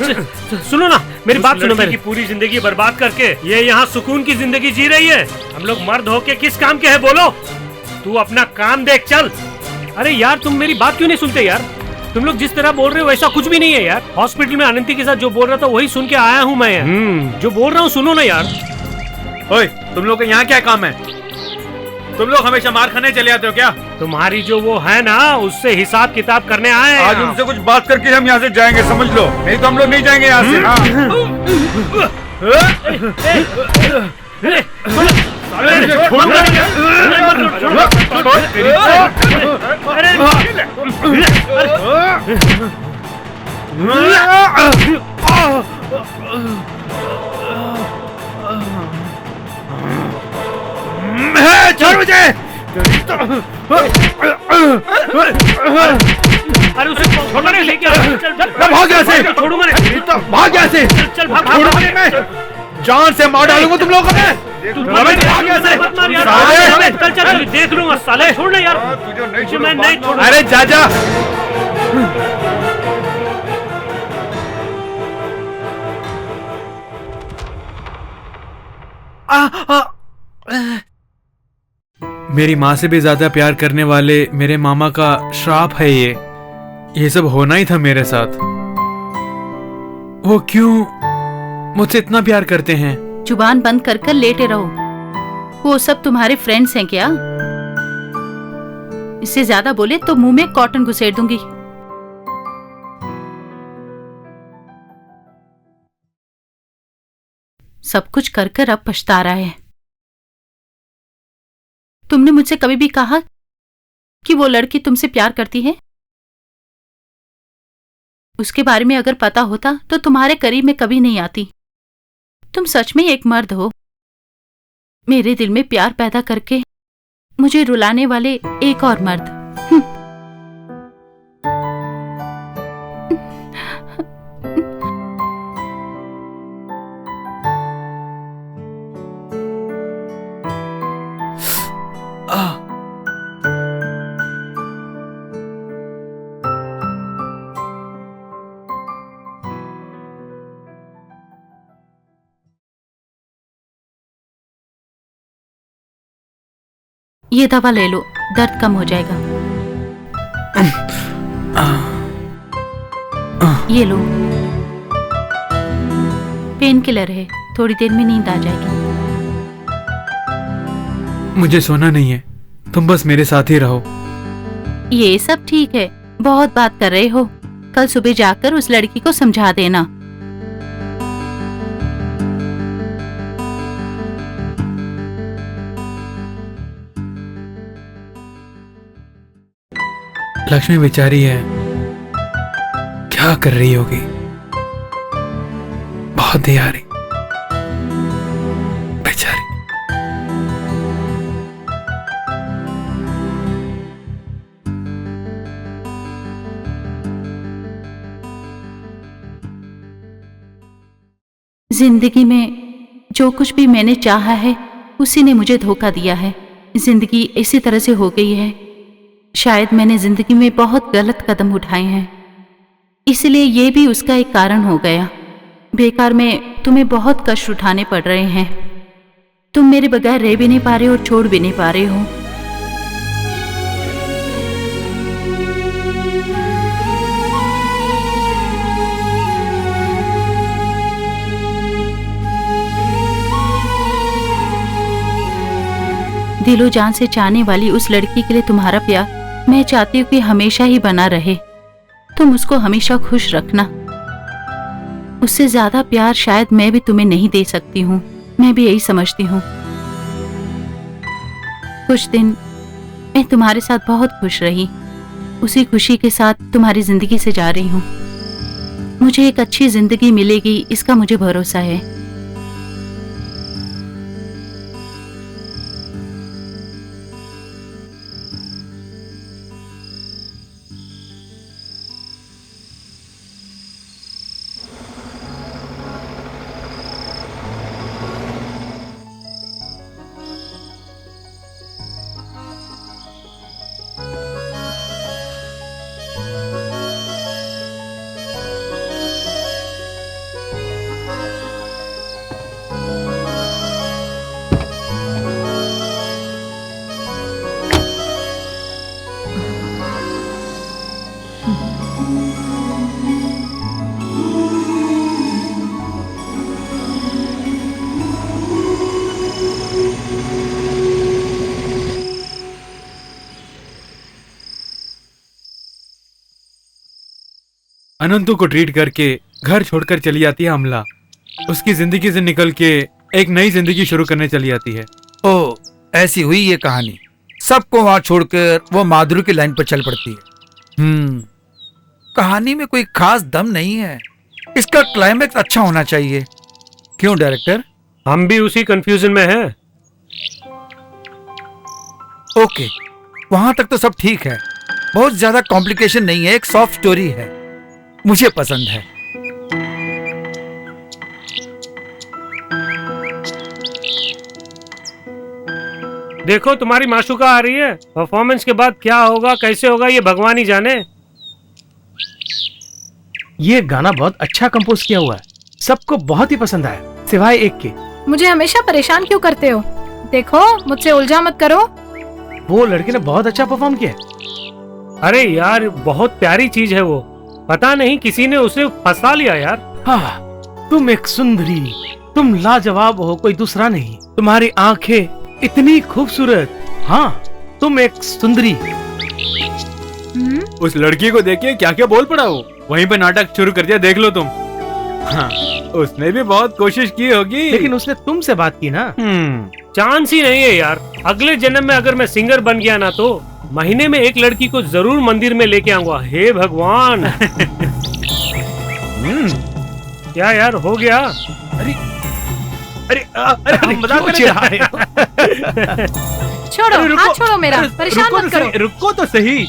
सुनो ना, मेरी बात सुनो। मेरी पूरी जिंदगी बर्बाद करके ये यहाँ सुकून की जिंदगी जी रही है। हम लोग मर्द होके किस काम के हैं बोलो? तू अपना काम देख, चल। अरे यार, तुम मेरी बात क्यों नहीं सुनते यार? तुम लोग जिस तरह बोल रहे हो वैसा कुछ भी नहीं है यार। हॉस्पिटल में अनंती के साथ जो बोल रहा था वही सुन के आया हूँ मैं। जो बोल रहा हूँ सुनो ना यार। ओए, तुम लोग का यहाँ क्या काम है? तुम लोग हमेशा मार खाने चले आते हो क्या? तुम्हारी जो वो है ना, उससे हिसाब किताब करने आए हैं। आज उनसे कुछ बात करके हम यहाँ से जाएंगे, समझ लो, नहीं तो हम लोग नहीं जाएंगे यहाँ से। छोड़ मुझे। अरे उसे छोड़ना नहीं, लेके भाग यहाँ से। छोड़ू मैं, भाग यहाँ से। चल भाग। जान से मार डालूंगा तुम लोगों को मैं। भाग यहाँ से। चल चल, देख लूंगा साले। छोड़ना यार, मैं नहीं छोड़ूंगा। अरे जा जा। मेरी माँ से भी ज्यादा प्यार करने वाले मेरे मामा का श्राप है ये सब होना ही था मेरे साथ। वो क्यों मुझसे इतना प्यार करते हैं? जुबान बंद कर कर लेटे रहो। वो सब तुम्हारे फ्रेंड्स हैं क्या? इससे ज्यादा बोले तो मुंह में कॉटन घुसेड़ दूंगी। सब कुछ कर कर अब पछता रहा है। तुमने मुझसे कभी भी कहा कि वो लड़की तुमसे प्यार करती है? उसके बारे में अगर पता होता तो तुम्हारे करीब में कभी नहीं आती। तुम सच में एक मर्द हो, मेरे दिल में प्यार पैदा करके मुझे रुलाने वाले एक और मर्द। ये दवा ले लो, दर्द कम हो जाएगा। ये लो, पेन किलर है, थोड़ी देर में नींद आ जाएगी। मुझे सोना नहीं है, तुम बस मेरे साथ ही रहो। ये सब ठीक है, बहुत बात कर रहे हो। कल सुबह जाकर उस लड़की को समझा देना। लक्ष्मी बेचारी है, क्या कर रही होगी? बहुत दियारी बेचारी। जिंदगी में जो कुछ भी मैंने चाहा है उसी ने मुझे धोखा दिया है। जिंदगी इसी तरह से हो गई है। शायद मैंने जिंदगी में बहुत गलत कदम उठाए हैं, इसलिए ये भी उसका एक कारण हो गया। बेकार में तुम्हें बहुत कष्ट उठाने पड़ रहे हैं। तुम मेरे बगैर रह भी नहीं पा रहे हो और छोड़ भी नहीं पा रहे हो। दिलो जान से चाहने वाली उस लड़की के लिए तुम्हारा प्यार मैं चाहती हूँ कि हमेशा ही बना रहे। तुम उसको हमेशा खुश रखना। उससे ज्यादा प्यार शायद मैं भी तुम्हें नहीं दे सकती हूँ, मैं भी यही समझती हूँ। कुछ दिन मैं तुम्हारे साथ बहुत खुश रही, उसी खुशी के साथ तुम्हारी जिंदगी से जा रही हूँ। मुझे एक अच्छी जिंदगी मिलेगी, इसका मुझे भरोसा है। अनंतु को ट्रीट करके घर छोड़कर चली जाती है अमला। उसकी जिंदगी से निकल के एक नई जिंदगी शुरू करने चली जाती है। ओ, ऐसी हुई ये कहानी। सबको वहां छोड़कर वो माधुरी की लाइन पर चल पड़ती है। कहानी में कोई खास दम नहीं है। इसका क्लाइमेक्स अच्छा होना चाहिए। क्यों डायरेक्टर? हम भी उसी कंफ्यूजन में हैं। ओके, वहां तक तो सब ठीक है। बहुत ज्यादा कॉम्प्लिकेशन नहीं है, एक सॉफ्ट स्टोरी है। मुझे पसंद है। देखो तुम्हारी माशूका आ रही है। परफॉर्मेंस के बाद क्या होगा, कैसे होगा, ये भगवान ही जाने। ये गाना बहुत अच्छा कंपोज किया हुआ है, सबको बहुत ही पसंद आया सिवाय एक के। मुझे हमेशा परेशान क्यों करते हो? देखो, मुझसे उलझा मत करो। वो लड़के ने बहुत अच्छा परफॉर्म किया। अरे यार, बहुत प्यारी चीज है वो। पता नहीं किसी ने उसे फंसा लिया यार। हाँ, तुम एक सुंदरी, तुम लाजवाब हो, कोई दूसरा नहीं। तुम्हारी आंखें इतनी खूबसूरत। हाँ, तुम एक सुंदरी। उस लड़की को देखिए क्या क्या बोल पड़ा वो। वहीं पे नाटक शुरू कर दिया, देख लो तुम। हाँ, उसने भी बहुत कोशिश की होगी, लेकिन उसने तुमसे बात की ना। चांस ही नहीं है यार। अगले जन्म में अगर मैं सिंगर बन गया ना, तो महीने में एक लड़की को जरूर मंदिर में लेके आऊंगा। हे भगवान। क्या यार हो गया? अरे अरे अरे हम मजाक कर रहे हैं। छोड़ो, हाथ छोड़ो मेरा। परेशान मत करो। रुको तो सही।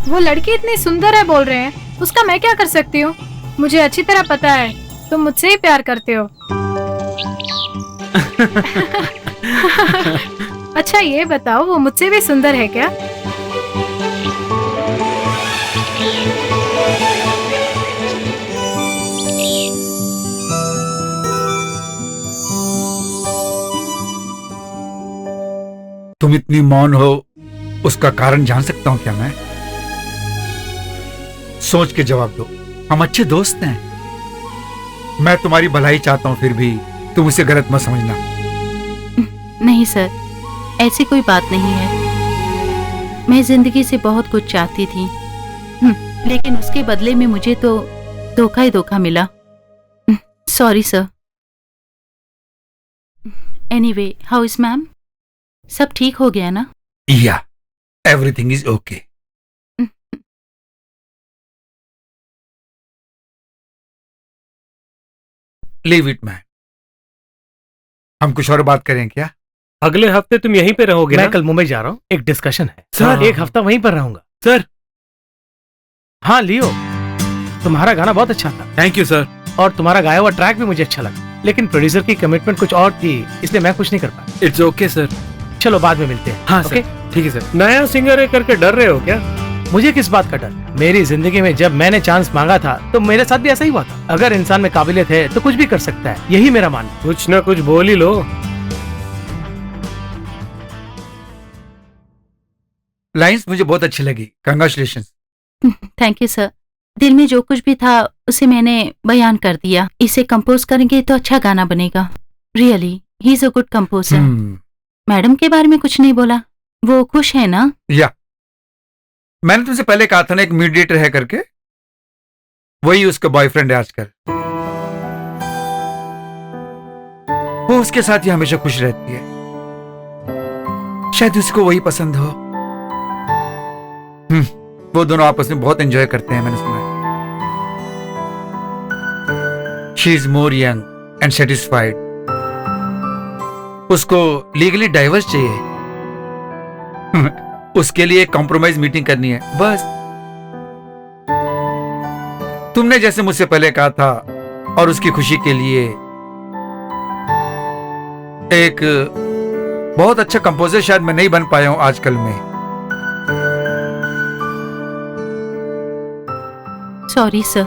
वो लड़की इतनी सुंदर है बोल रहे हैं, उसका मैं क्या कर सकती हूँ? मुझे अच्छी तरह पता है तुम मुझसे ही प्यार करते हो। अच्छा ये बताओ, वो मुझसे भी सुंदर है क्या? तुम इतनी मौन हो, उसका कारण जान सकता हूं क्या मैं? सोच के जवाब दो। हम अच्छे दोस्त हैं। मैं तुम्हारी भलाई चाहता हूं, फिर भी तुम उसे गलत मत समझना। नहीं सर, ऐसी कोई बात नहीं है। मैं जिंदगी से बहुत कुछ चाहती थी, लेकिन उसके बदले में मुझे तो धोखा ही धोखा मिला। Sorry sir. Anyway, how is ma'am? सब ठीक हो गया ना? या, everything is okay. Leave it man. हम कुछ और बात करें क्या? अगले हफ्ते तुम यहीं पे रहोगे मैं ना? कल मुंबई जा रहा हूँ, एक डिस्कशन है सर। एक हफ्ता वहीं पर रहूंगा सर। हाँ लियो, तुम्हारा गाना बहुत अच्छा था। Thank you sir. और तुम्हारा गाया हुआ ट्रैक भी मुझे अच्छा लगा, लेकिन प्रोड्यूसर की कमिटमेंट कुछ और थी, इसलिए मैं कुछ नहीं कर पाया। It's okay sir. चलो बाद में मिलते हैं। हाँ ओके? सर, ठीक है सर। नया सिंगर है करके डर रहे हो क्या? मुझे किस बात का डर? मेरी जिंदगी में जब मैंने चांस मांगा था तो मेरे साथ भी ऐसा ही हुआ था। अगर इंसान में काबिलियत है तो कुछ भी कर सकता है, यही मेरा मानना। कुछ ना कुछ बोल ही लो। लाइंस मुझे बहुत अच्छी लगी। कंग्रेचुलेशंस। Thank you sir. दिल में जो कुछ भी था उसे मैंने बयान कर दिया। इसे कंपोज करेंगे तो अच्छा गाना बनेगा। Really, he is a good composer. Madam के बारे में कुछ नहीं बोला? वो खुश है ना? या मैंने तुमसे पहले कहा था ना, एक मीडिएटर है करके, वही उसका बॉयफ्रेंड है आजकल। वो उसके साथ ही हमेशा खुश रहती है, शायद उसको वही पसंद हो। वो दोनों आपस में बहुत एंजॉय करते हैं, मैंने सुना। She is more young and satisfied. उसको लीगली डाइवर्स चाहिए। उसके लिए कॉम्प्रोमाइज मीटिंग करनी है बस। तुमने जैसे मुझसे पहले कहा था, और उसकी खुशी के लिए एक बहुत अच्छा कंपोजर शायद मैं नहीं बन पाया हूं आजकल में। Sorry sir,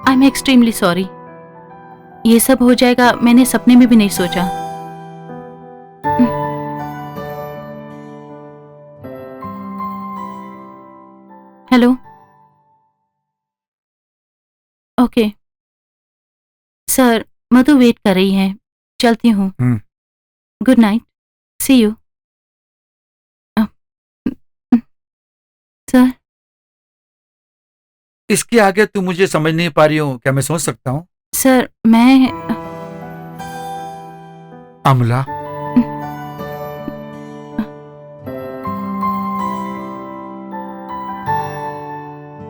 I am extremely sorry. ये सब हो जाएगा मैंने सपने में भी नहीं सोचा। Hello, okay sir, Madhu wait कर रही है, चलती हूँ। Good night, see you. Sir, इसके आगे तुम मुझे समझ नहीं पा रही हो, क्या मैं सोच सकता हूँ? सर मैं अमला,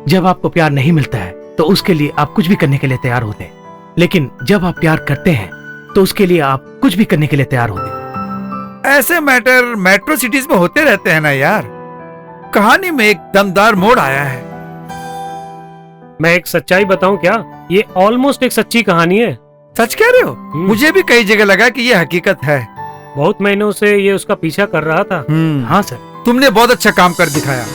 जब आपको प्यार नहीं मिलता है तो उसके लिए आप कुछ भी करने के लिए तैयार होते हैं, लेकिन जब आप प्यार करते हैं तो उसके लिए आप कुछ भी करने के लिए तैयार होते हैं। ऐसे मैटर मेट्रो सिटीज में होते रहते हैं ना यार। कहानी में एक दमदार मोड़ आया है। मैं एक सच्चाई बताऊं क्या? ये ऑलमोस्ट एक सच्ची कहानी है। सच कह रहे हो? मुझे भी कई जगह लगा कि ये हकीकत है। बहुत महीनों से ये उसका पीछा कर रहा था। हाँ सर, तुमने बहुत अच्छा काम कर दिखाया।